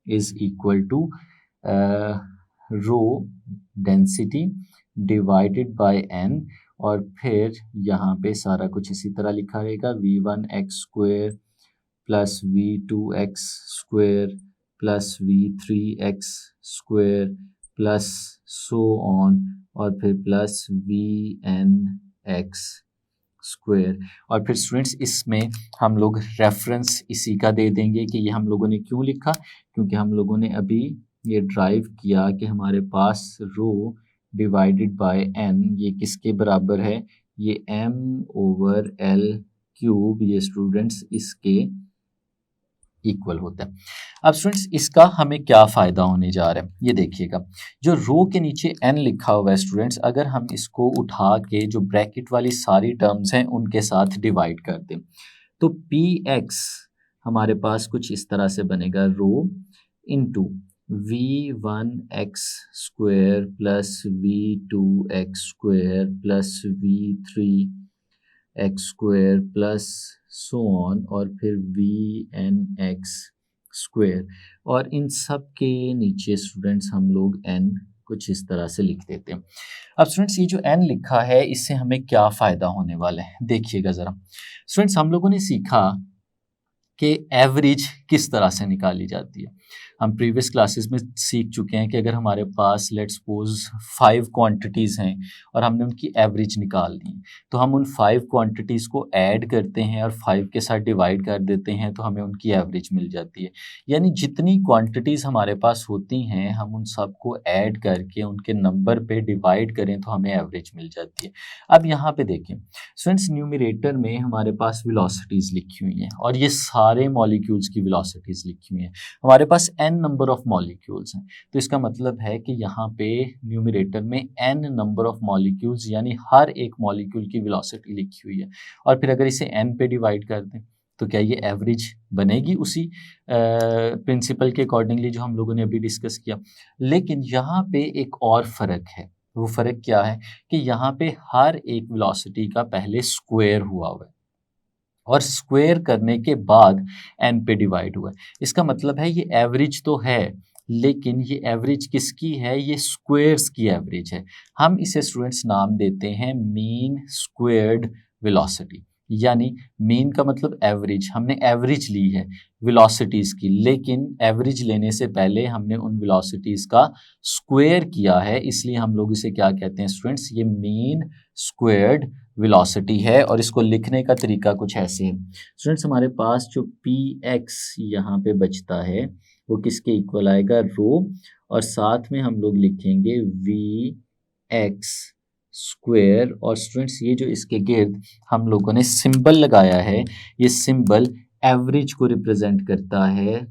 is equal to rho density divided by n, और फिर यहाँ पे सारा कुछ इसी तरह लिखा रहेगा, v1x square plus v2x square plus v3x square plus so on, और फिर प्लस vnx स्क्वेयर। और फिर स्टूडेंट्स इसमें हम लोग रेफरेंस इसी का दे देंगे कि ये हम लोगों ने क्यों लिखा, क्योंकि हम लोगों ने अभी ये ड्राइव किया कि हमारे पास रो डिवाइडेड बाय n ये किसके बराबर है, ये m ओवर l क्यूब, ये स्टूडेंट्स इसके इक्वल होता है। अब स्टूडेंट्स इसका हमें क्या फ़ायदा होने जा रहा है, ये देखिएगा, जो रो के नीचे n लिखा हुआ है स्टूडेंट्स, अगर हम इसको उठा के जो ब्रैकेट वाली सारी टर्म्स हैं उनके साथ डिवाइड कर दें तो px हमारे पास कुछ इस तरह से बनेगा, rho into v1x square plus v2x square plus v3x square plus so on, और फिर vnx स्क्वेयर, और इन सब के नीचे स्टूडेंट्स हम लोग n कुछ इस तरह से लिख देते हैं। अब स्टूडेंट्स ये जो n लिखा है इससे हमें क्या फ़ायदा होने वाला है, देखिएगा ज़रा। स्टूडेंट्स हम लोगों ने सीखा कि एवरेज किस तरह से निकाली जाती है। हम प्रीवियस क्लासेस में सीख चुके हैं कि अगर हमारे पास लेट्स सपोज 5 क्वांटिटीज़ हैं और हमने उनकी एवरेज निकाल दी, तो हम उन 5 क्वांटिटीज़ को ऐड करते हैं और 5 के साथ डिवाइड कर देते हैं तो हमें उनकी एवरेज मिल जाती है। यानी जितनी क्वांटिटीज़ हमारे पास होती हैं हम उन सबको ऐड करके उनके नंबर पे डिवाइड करें तो हमें एवरेज मिल जाती है। अब यहाँ पे देखें स्टूडेंट्स, न्यूमरेटर में हमारे पास वेलोसिटीज़ लिखी हुई हैं और ये सारे मॉलिक्यूल्स की वेलोसिटीज़ लिखी हुई हैं। हमारे पास n नंबर ऑफ मॉलिक्यूल्स हैं, तो इसका मतलब है कि यहाँ पे न्यूमरेटर में n नंबर ऑफ मॉलिक्यूल्स यानी हर एक मॉलिक्यूल की वेलोसिटी लिखी हुई है, और फिर अगर इसे n पे डिवाइड कर दें तो क्या ये एवरेज बनेगी उसी प्रिंसिपल के अकॉर्डिंगली जो हम लोगों ने अभी डिस्कस किया। लेकिन यहाँ पे एक और फ़र्क है, वो फ़र्क क्या है कि यहाँ पे हर एक वेलोसिटी का पहले स्क्वायर हुआ है और स्क्वायर करने के बाद n पे डिवाइड हुआ है। इसका मतलब है ये एवरेज तो है, लेकिन ये एवरेज किसकी है, ये स्क्वायर्स की एवरेज है। हम इसे स्टूडेंट्स नाम देते हैं मीन स्क्वायर्ड वेलोसिटी, यानी मीन का मतलब एवरेज, हमने एवरेज ली है वेलोसिटीज़ की, लेकिन एवरेज लेने से पहले हमने उन वेलोसिटीज़ का स्क्वायर किया है, इसलिए हम लोग इसे क्या कहते हैं स्टूडेंट्स, ये मीन स्क्वायर्ड वेलोसिटी है। और इसको लिखने का तरीका कुछ ऐसे है स्टूडेंट्स, हमारे पास जो px यहाँ पे बचता है वो किसके इक्वल आएगा, रो, और साथ में हम लोग लिखेंगे vx स्क्वायर। और स्टूडेंट्स ये जो इसके गिर्द हम लोगों ने सिंबल लगाया है, ये सिंबल एवरेज को रिप्रेजेंट करता है।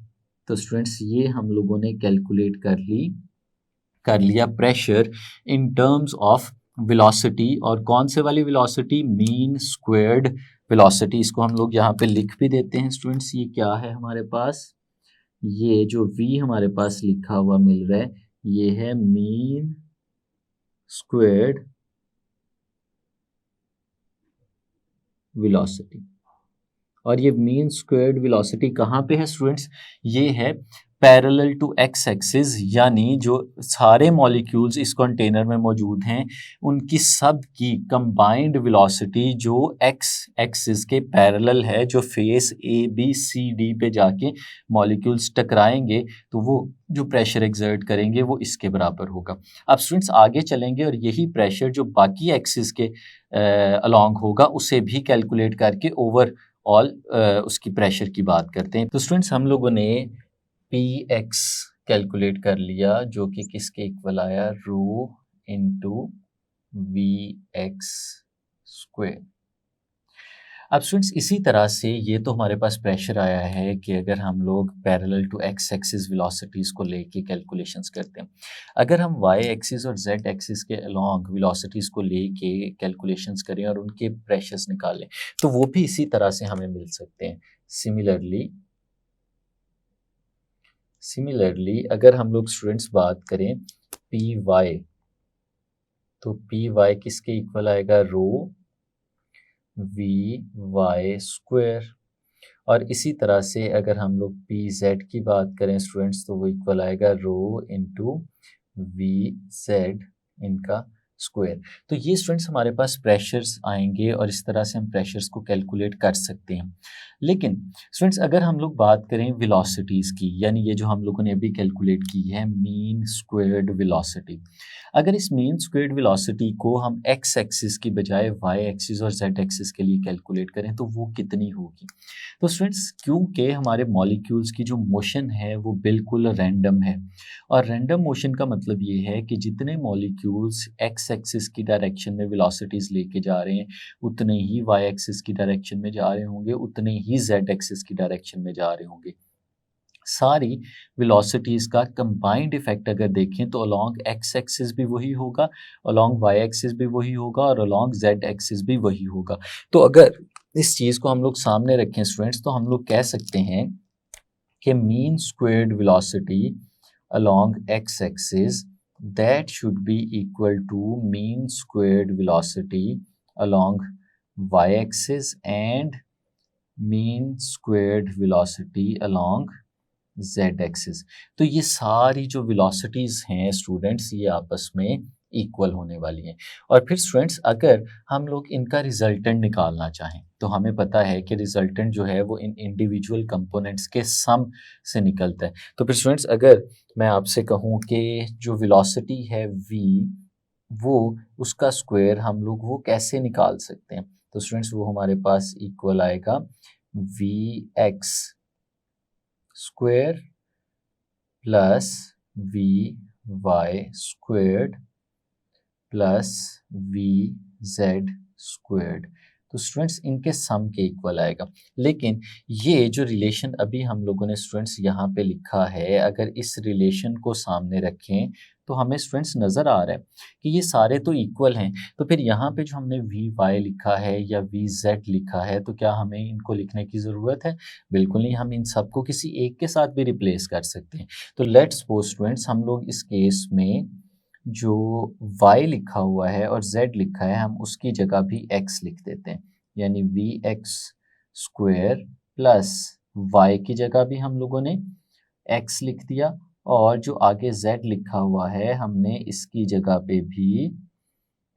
तो स्टूडेंट्स ये हम लोगों ने कैलकुलेट कर लिया pressure in terms of velocity, और कौन से वाली वेलोसिटी, मीन स्क्वायर्ड वेलोसिटी। इसको हम लोग यहाँ पे लिख भी देते हैं स्टूडेंट्स, ये क्या है हमारे पास, ये जो v हमारे पास लिखा हुआ मिल रहा है ये है मीन स्क्वायर्ड वेलोसिटी। और ये मीन स्क्वायर्ड वेलोसिटी कहाँ पे है स्टूडेंट्स, ये है पैरेलल टू एक्स एक्सिस, यानी जो सारे मॉलिक्यूल्स इस कंटेनर में मौजूद हैं उनकी सब की कंबाइंड वेलोसिटी जो एक्स एक्सिस के पैरेलल है, जो face A B C D पे जाके मॉलिक्यूल्स टकराएंगे तो वो जो प्रेशर एक्सर्ट करेंगे वो इसके बराबर होगा। अब स्टूडेंट्स आगे चलेंगे और यही प्रेशर जो बाकी एक्सिस के अलॉन्ग होगा उसे भी कैलकुलेट करके ओवरऑल उसकी प्रेशर की बात करते हैं। तो स्टूडेंट्स हम लोगों ने पी एक्स कैलकुलेट कर लिया जो कि किसके इक्वल आया, rho into we X square. अब स्टूडेंट्स इसी तरह से ये तो हमारे पास प्रेशर आया है कि अगर हम लोग parallel to X axis velocities को लेके कैलकुलेशंस करते हैं, अगर हम वाई एक्सिस और जेड एक्सिस के अलॉन्ग वेलोसिटीज़ को लेके कैलकुलेशंस करें और उनके प्रेशर्स निकालें तो वो भी इसी तरह से हमें मिल सकते हैं। सिमिलरली अगर हम लोग स्टूडेंट्स बात करें पी वाई, तो पी वाई किसके इक्वल आएगा, रो वी वाई स्क्वायर। और इसी तरह से अगर हम लोग पी जेड की बात करें स्टूडेंट्स तो वो इक्वल आएगा रो इंटू वी जेड इनका स्क्वायर। तो ये स्टूडेंट्स हमारे पास प्रेशर्स आएंगे और इस तरह से हम प्रेशर्स को कैलकुलेट कर सकते हैं। लेकिन स्टूडेंट्स अगर हम लोग बात करें वेलोसिटीज़ की, यानी ये जो हम लोगों ने अभी कैलकुलेट की है मीन स्क्वायर्ड वेलोसिटी, अगर इस मीन स्क्वायर्ड वेलोसिटी को हम एक्स एक्सिस की बजाय वाई एक्सिस और जेड एक्सिस के लिए कैलकुलेट करें तो वो कितनी होगी। तो स्टूडेंट्स क्योंकि हमारे मॉलिक्यूल्स की जो मोशन है वो बिल्कुल रैंडम है, और रैंडम मोशन का मतलब ये है कि जितने मॉलिक्यूल्स एक्स एक्सिस की डायरेक्शन में वेलोसिटीज़ लेके जा रहे हैं उतने ही वाई एक्सिस की डायरेक्शन में जा रहे होंगे, उतने ही जेड एक्सिस की डायरेक्शन में जा रहे होंगे। सारी वेलोसिटीज़ का कंबाइंड इफेक्ट अगर देखें तो अलोंग एक्स एक्सिस भी वही होगा, अलोंग वाई एक्सिस भी वही होगा और अलोंग जेड एक्सिस भी वही होगा। तो अगर इस चीज़ को हम लोग सामने रखें स्टूडेंट्स तो हम लोग कह सकते हैं कि mean squared velocity along X axis that should be equal to mean squared velocity along Y axis and mean squared velocity along Z axis. तो ये सारी जो वेलोसिटीज़ हैं स्टूडेंट्स ये आपस में इक्वल होने वाली हैं। और फिर स्टूडेंट्स अगर हम लोग इनका रिजल्टेंट निकालना चाहें तो हमें पता है कि रिजल्टेंट जो है वो इन इंडिविजुअल कंपोनेंट्स के सम से निकलता है। तो फिर स्टूडेंट्स अगर मैं आपसे कहूँ कि जो वेलोसिटी है v, वो उसका स्क्वायर हम लोग वो कैसे निकाल सकते हैं, तो स्टूडेंट्स वो हमारे पास इक्वल आएगा V X square plus V Y squared plus V Z squared. तो स्टूडेंट्स इनके सम के इक्वल आएगा। लेकिन ये जो रिलेशन अभी हम लोगों ने स्टूडेंट्स यहाँ पे लिखा है, अगर इस रिलेशन को सामने रखें तो हमें स्टूडेंट्स नज़र आ रहा है कि ये सारे तो इक्वल हैं। तो फिर यहाँ पे जो हमने वी वाई लिखा है या वी जेड लिखा है तो क्या हमें इनको लिखने की ज़रूरत है? बिल्कुल नहीं, हम इन सबको किसी एक के साथ भी रिप्लेस कर सकते हैं। तो लेट्स सपोज स्टूडेंट्स हम लोग इस केस में जो y लिखा हुआ है और z लिखा है हम उसकी जगह भी x लिख देते हैं, यानी V X square plus y की जगह भी हम लोगों ने x लिख दिया और जो आगे z लिखा हुआ है हमने इसकी जगह पे भी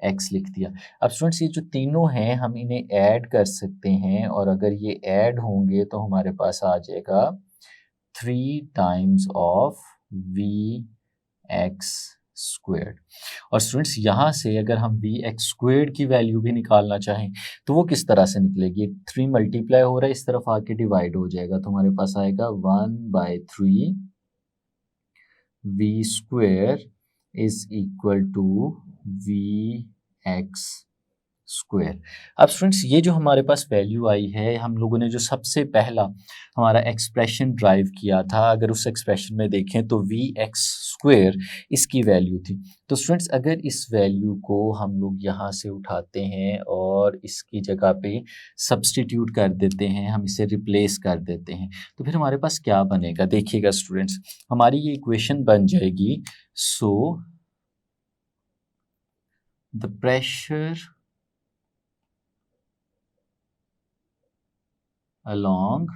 x लिख दिया। अब स्टूडेंट्स ये जो तीनों हैं हम इन्हें ऐड कर सकते हैं और अगर ये ऐड होंगे तो हमारे पास आ जाएगा 3 times of V X squared. और स्टूडेंट्स यहाँ से अगर हम वी एक्स स्क्वेयर्ड की वैल्यू भी निकालना चाहें तो वो किस तरह से निकलेगी, 3 मल्टीप्लाई हो रहा है इस तरफ आके डिवाइड हो जाएगा तो हमारे पास आएगा 1/3 V square is equal to V X square. अब स्टूडेंट्स ये जो हमारे पास वैल्यू आई है, हम लोगों ने जो सबसे पहला हमारा एक्सप्रेशन ड्राइव किया था, अगर उस एक्सप्रेशन में देखें तो वी एक्स स्क्वायर इसकी वैल्यू थी। तो स्टूडेंट्स अगर इस वैल्यू को हम लोग यहाँ से उठाते हैं और इसकी जगह पे सब्सटीट्यूट कर देते हैं, हम इसे रिप्लेस कर देते हैं, तो फिर हमारे पास क्या बनेगा, देखिएगा स्टूडेंट्स हमारी ये इक्वेशन बन जाएगी। So the pressure along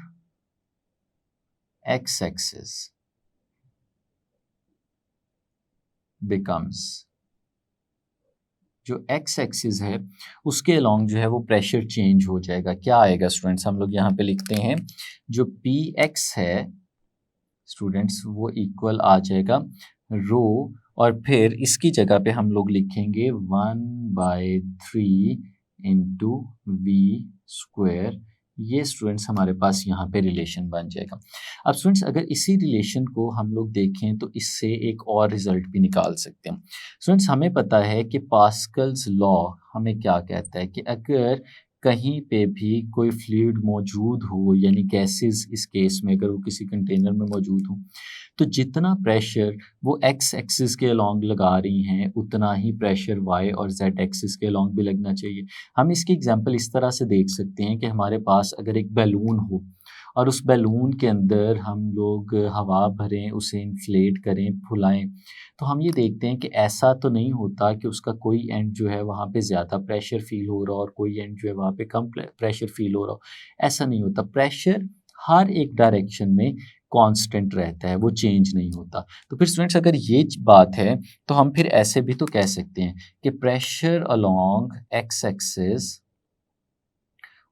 x-axis becomes, जो एक्स एक्सिस है उसके अलोंग जो है वो प्रेशर चेंज हो जाएगा। क्या आएगा स्टूडेंट्स, हम लोग यहाँ पे लिखते हैं जो पी एक्स है स्टूडेंट्स वो इक्वल आ जाएगा रो, और फिर इसकी जगह पे हम लोग लिखेंगे 1/3 इंटू वी स्क्वायर। ये स्टूडेंट्स हमारे पास यहाँ पे रिलेशन बन जाएगा। अब स्टूडेंट्स अगर इसी रिलेशन को हम लोग देखें तो इससे एक और रिजल्ट भी निकाल सकते हैं। स्टूडेंट्स हमें पता है कि पास्कल्स लॉ हमें क्या कहता है कि अगर कहीं पे भी कोई फ्लूइड मौजूद हो, यानी गैसेस इस केस में अगर वो किसी कंटेनर में मौजूद हो, तो जितना प्रेशर वो एक्स एक्सिस के अलोंग लगा रही हैं उतना ही प्रेशर वाई और जेड एक्सिस के अलोंग भी लगना चाहिए। हम इसकी एग्जांपल इस तरह से देख सकते हैं कि हमारे पास अगर एक बैलून हो और उस बैलून के अंदर हम लोग हवा भरें, उसे इन्फ्लेट करें, फुलाएं, तो हम ये देखते हैं कि ऐसा तो नहीं होता कि उसका कोई एंड जो है वहाँ पे ज़्यादा प्रेशर फील हो रहा हो और कोई एंड जो है वहाँ पे कम प्रेशर फील हो रहा हो। ऐसा नहीं होता, प्रेशर हर एक डायरेक्शन में कांस्टेंट रहता है, वो चेंज नहीं होता। तो फिर स्टूडेंट्स अगर ये बात है तो हम फिर ऐसे भी तो कह सकते हैं कि प्रेशर अलोंग एक्स एक्सिस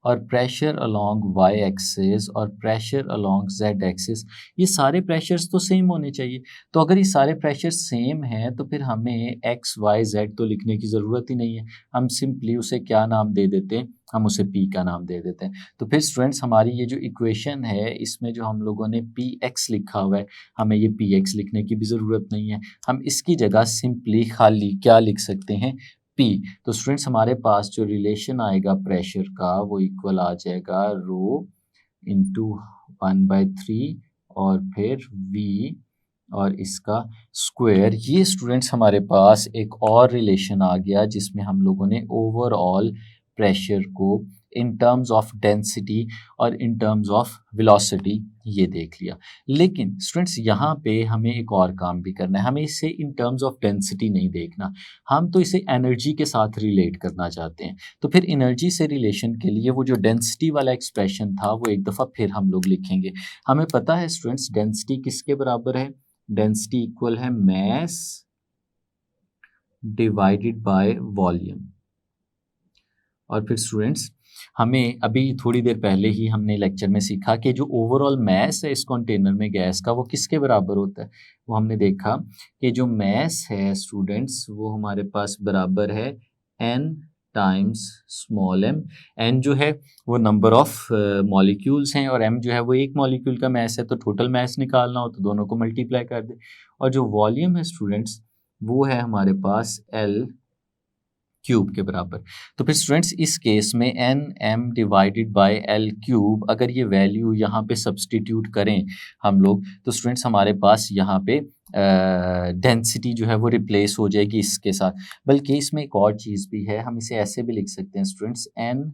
और प्रेशर अलोंग वाई एक्सिस और प्रेशर अलोंग जेड एक्सिस, ये सारे प्रेशर्स तो सेम होने चाहिए। तो अगर ये सारे प्रेशर सेम हैं तो फिर हमें एक्स वाई जेड तो लिखने की ज़रूरत ही नहीं है, हम सिंपली उसे क्या नाम दे देते हैं, हम उसे पी का नाम दे देते हैं। तो फिर स्टूडेंट्स हमारी ये जो इक्वेशन है इसमें जो हम लोगों ने पी एक्स लिखा हुआ है, हमें ये पी एक्स लिखने की भी ज़रूरत नहीं है, हम इसकी जगह सिंपली खाली क्या लिख सकते हैं, पी। तो स्टूडेंट्स हमारे पास जो रिलेशन आएगा प्रेशर का वो इक्वल आ जाएगा रो इंटू 1/3 और फिर वी और इसका स्क्वायर। ये स्टूडेंट्स हमारे पास एक और रिलेशन आ गया जिसमें हम लोगों ने ओवरऑल प्रेशर को इन टर्म्स ऑफ डेंसिटी और इन टर्म्स ऑफ वेलोसिटी ये देख लिया। लेकिन स्टूडेंट्स यहाँ पे हमें एक और काम भी करना है, हमें इसे इन टर्म्स ऑफ डेंसिटी नहीं देखना, हम तो इसे एनर्जी के साथ रिलेट करना चाहते हैं। तो फिर एनर्जी से रिलेशन के लिए वो जो डेंसिटी वाला एक्सप्रेशन था वो एक दफ़ा फिर हम लोग लिखेंगे। हमें पता है स्टूडेंट्स डेंसिटी किसके बराबर है, डेंसिटी इक्वल है मास डिवाइडेड बाय वॉल्यूम। और फिर स्टूडेंट्स हमें अभी थोड़ी देर पहले ही हमने लेक्चर में सीखा कि जो ओवरऑल मास है इस कंटेनर में गैस का वो किसके बराबर होता है, वो हमने देखा कि जो मास है स्टूडेंट्स वो हमारे पास बराबर है n times small m। n जो है वो नंबर ऑफ मॉलिक्यूल्स हैं और m जो है वो एक मॉलिक्यूल का मास है, तो टोटल मास निकालना हो तो दोनों को मल्टीप्लाई कर दे। और जो वॉल्यूम है स्टूडेंट्स वो है हमारे पास L क्यूब के बराबर। तो फिर स्टूडेंट्स इस केस में N M divided by L cube, अगर ये वैल्यू यहाँ पे सब्सटीट्यूट करें हम लोग तो स्टूडेंट्स हमारे पास यहाँ पे डेंसिटी जो है वो रिप्लेस हो जाएगी इसके साथ। बल्कि इसमें एक और चीज़ भी है, हम इसे ऐसे भी लिख सकते हैं students N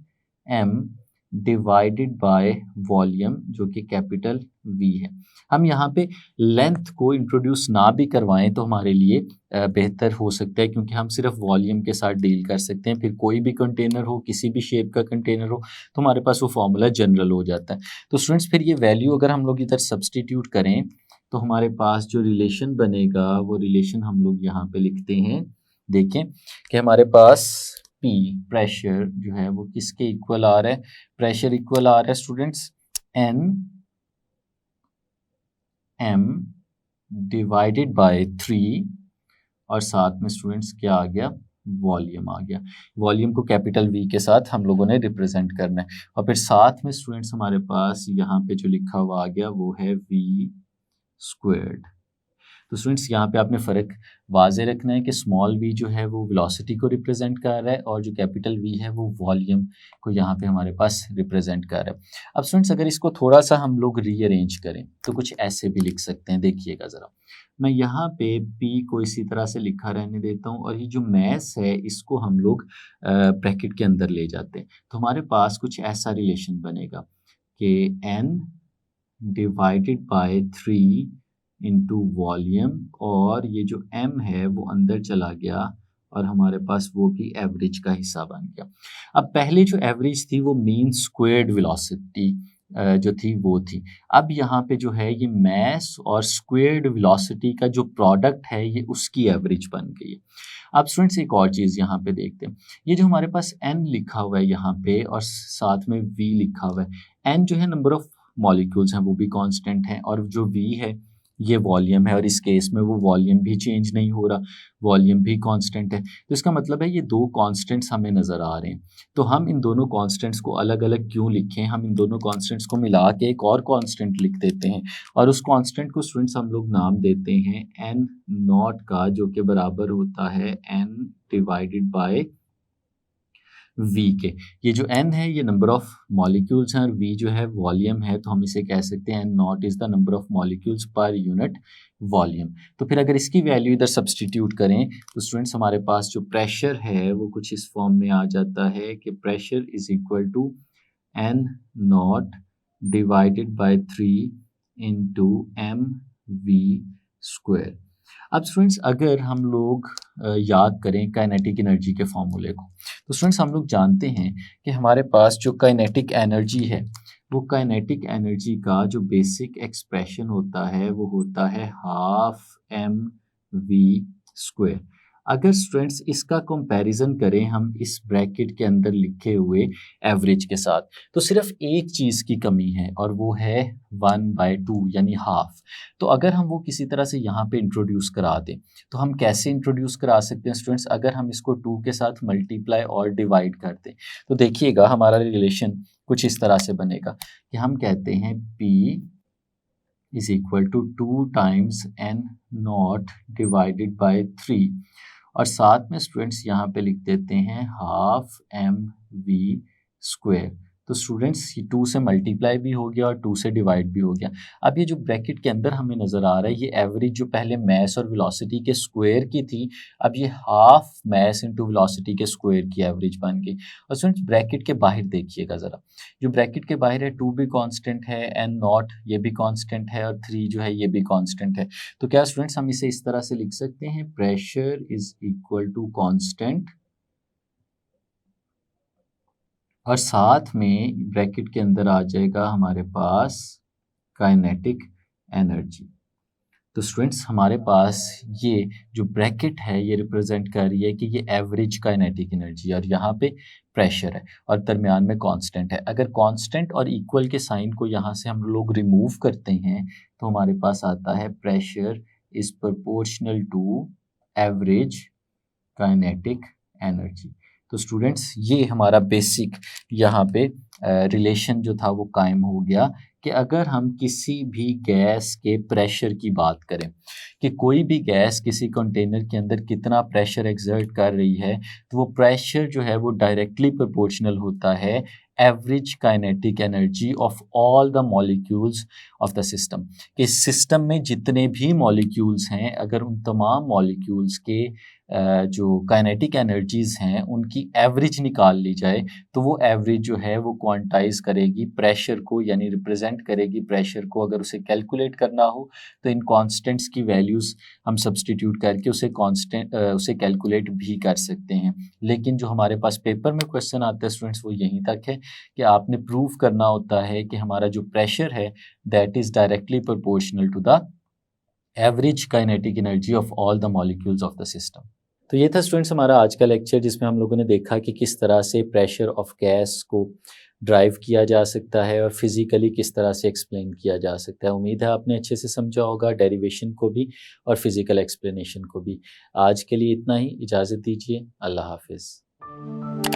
M divided by volume जो कि कैपिटल वी है। हम यहाँ पे लेंथ को इंट्रोड्यूस ना भी करवाएं तो हमारे लिए बेहतर हो सकता है, क्योंकि हम सिर्फ वॉल्यूम के साथ डील कर सकते हैं। फिर कोई भी कंटेनर हो, किसी भी शेप का कंटेनर हो, तो हमारे पास वो फॉर्मूला जनरल हो जाता है। तो स्टूडेंट्स फिर ये वैल्यू अगर हम लोग इधर सब्सटीट्यूट करें तो हमारे पास जो रिलेशन बनेगा वो रिलेशन हम लोग यहाँ पे लिखते हैं। देखें कि हमारे पास P प्रेशर जो है वो किसके इक्वल आ रहा है, प्रेशर इक्वल आ रहा है students N M divided by 3 और साथ में स्टूडेंट्स क्या आ गया, वॉल्यूम आ गया। वॉल्यूम को कैपिटल वी के साथ हम लोगों ने रिप्रेजेंट करना है। और फिर साथ में स्टूडेंट्स हमारे पास यहाँ पे जो लिखा हुआ आ गया वो है वी स्क्वायर्ड। तो स्टूडेंट्स यहाँ पे आपने फ़र्क वाजे रखना है कि स्मॉल वी जो है वो वेलोसिटी को रिप्रेजेंट कर रहा है और जो कैपिटल वी है वो वॉल्यूम को यहाँ पे हमारे पास रिप्रेजेंट कर रहा है। अब स्टूडेंट्स अगर इसको थोड़ा सा हम लोग रीअरेंज करें तो कुछ ऐसे भी लिख सकते हैं। देखिएगा ज़रा, मैं यहाँ पे P को इसी तरह से लिखा रहने देता हूँ और ये जो मास है इसको हम लोग ब्रैकेट के अंदर ले जाते हैं। तो हमारे पास कुछ ऐसा रिलेशन बनेगा कि N divided by 3 into volume, और ये जो m है वो अंदर चला गया और हमारे पास वो भी एवरेज का हिस्सा बन गया। अब पहले जो एवरेज थी वो मीन स्क्वायर्ड वेलोसिटी जो थी वो थी। अब यहाँ पे जो है ये मास और स्क्वेयर्ड वेलोसिटी का जो प्रोडक्ट है ये उसकी एवरेज बन गई है। अब स्टूडेंट्स एक और चीज़ यहाँ पे देखते हैं, ये जो हमारे पास n लिखा हुआ है यहाँ पे और साथ में v लिखा हुआ है, n जो है नंबर ऑफ मॉलिक्यूल्स हैं वो भी कांस्टेंट है, और जो v है ये वॉल्यूम है, और इस केस में वो वॉल्यूम भी चेंज नहीं हो रहा, वॉल्यूम भी कांस्टेंट है। तो इसका मतलब है ये दो कांस्टेंट्स हमें नज़र आ रहे हैं। तो हम इन दोनों कांस्टेंट्स को अलग अलग क्यों लिखें, हम इन दोनों कांस्टेंट्स को मिला के एक और कांस्टेंट लिख देते हैं, और उस कांस्टेंट को स्टूडेंट्स हम लोग नाम देते हैं n नॉट का, जो कि बराबर होता है n डिवाइडेड बाय v के। ये जो n है ये नंबर ऑफ मॉलिक्यूल्स हैं, और v जो है वॉल्यूम है, तो हम इसे कह सकते हैं n not is the number of molecules per unit volume. तो फिर अगर इसकी वैल्यू इधर सब्सटीट्यूट करें तो स्टूडेंट्स हमारे पास जो प्रेशर है वो कुछ इस फॉर्म में आ जाता है कि pressure is equal to n not divided by 3 into M V square. अब स्टूडेंट्स अगर हम लोग याद करें काइनेटिक एनर्जी के फॉर्मूले को, तो स्टूडेंट्स हम लोग जानते हैं कि हमारे पास जो काइनेटिक एनर्जी है वो काइनेटिक एनर्जी का जो बेसिक एक्सप्रेशन होता है वो होता है हाफ एम वी स्क्वायर। अगर स्टूडेंट्स इसका कंपैरिजन करें हम इस ब्रैकेट के अंदर लिखे हुए एवरेज के साथ, तो सिर्फ एक चीज़ की कमी है और वो है 1/2 यानी हाफ। तो अगर हम वो किसी तरह से यहाँ पे इंट्रोड्यूस करा दें, तो हम कैसे इंट्रोड्यूस करा सकते हैं स्टूडेंट्स, अगर हम इसको 2 के साथ मल्टीप्लाई और डिवाइड कर दें, तो देखिएगा हमारा रिलेशन कुछ इस तरह से बनेगा कि हम कहते हैं P is equal to 2 times n not divided by 3, और साथ में स्टूडेंट्स यहाँ पे लिख देते हैं हाफ एम वी स्क्वायर। तो स्टूडेंट्स ये 2 से मल्टीप्लाई भी हो गया और 2 से डिवाइड भी हो गया। अब ये जो ब्रैकेट के अंदर हमें नज़र आ रहा है ये एवरेज जो पहले मास और वेलोसिटी के स्क्वायर की थी, अब ये हाफ मास इंटू वेलोसिटी के स्क्वायर की एवरेज बन गई। और स्टूडेंट्स ब्रैकेट के बाहर देखिएगा ज़रा, जो ब्रैकेट के बाहर है 2 भी कांस्टेंट है, n नॉट ये भी कांस्टेंट है, और 3 जो है ये भी कांस्टेंट है। तो क्या स्टूडेंट्स हम इसे इस तरह से लिख सकते हैं, pressure is equal to constant, और साथ में ब्रैकेट के अंदर आ जाएगा हमारे पास काइनेटिक एनर्जी। तो स्टूडेंट्स हमारे पास ये जो ब्रैकेट है ये रिप्रेजेंट कर रही है कि ये एवरेज काइनेटिक एनर्जी, और यहाँ पे प्रेशर है और दरमियान में कांस्टेंट है। अगर कांस्टेंट और इक्वल के साइन को यहाँ से हम लोग रिमूव करते हैं तो हमारे पास आता है pressure is proportional to average kinetic energy. तो स्टूडेंट्स ये हमारा बेसिक यहाँ पे रिलेशन जो था वो कायम हो गया कि अगर हम किसी भी गैस के प्रेशर की बात करें कि कोई भी गैस किसी कंटेनर के अंदर कितना प्रेशर एक्सर्ट कर रही है, तो वो प्रेशर जो है वो डायरेक्टली प्रोपोर्शनल होता है average kinetic energy of all the molecules of the system. कि सिस्टम में जितने भी मॉलिक्यूल्स हैं अगर उन तमाम मॉलिक्यूल्स के जो काइनेटिक एनर्जीज़ हैं उनकी एवरेज निकाल ली जाए, तो वो एवरेज जो है वो क्वांटाइज करेगी प्रेशर को, यानी रिप्रेजेंट करेगी प्रेशर को। अगर उसे कैलकुलेट करना हो तो इन कांस्टेंट्स की वैल्यूज़ हम सब्सटीट्यूट करके उसे कैलकुलेट भी कर सकते हैं। लेकिन जो हमारे पास पेपर में क्वेश्चन आता है स्टूडेंट्स वो यहीं तक है कि आपने प्रूव करना होता है कि हमारा जो प्रेशर है that is directly proportional to the average kinetic energy of all the molecules of the system. तो ये था स्टूडेंट्स हमारा आज का लेक्चर, जिसमें हम लोगों ने देखा कि किस तरह से प्रेशर ऑफ गैस को ड्राइव किया जा सकता है और फिज़िकली किस तरह से एक्सप्लेन किया जा सकता है। उम्मीद है आपने अच्छे से समझा होगा डेरिवेशन को भी और फिज़िकल एक्सप्लेनेशन को भी। आज के लिए इतना ही, इजाज़त दीजिए, अल्लाह हाफिज़।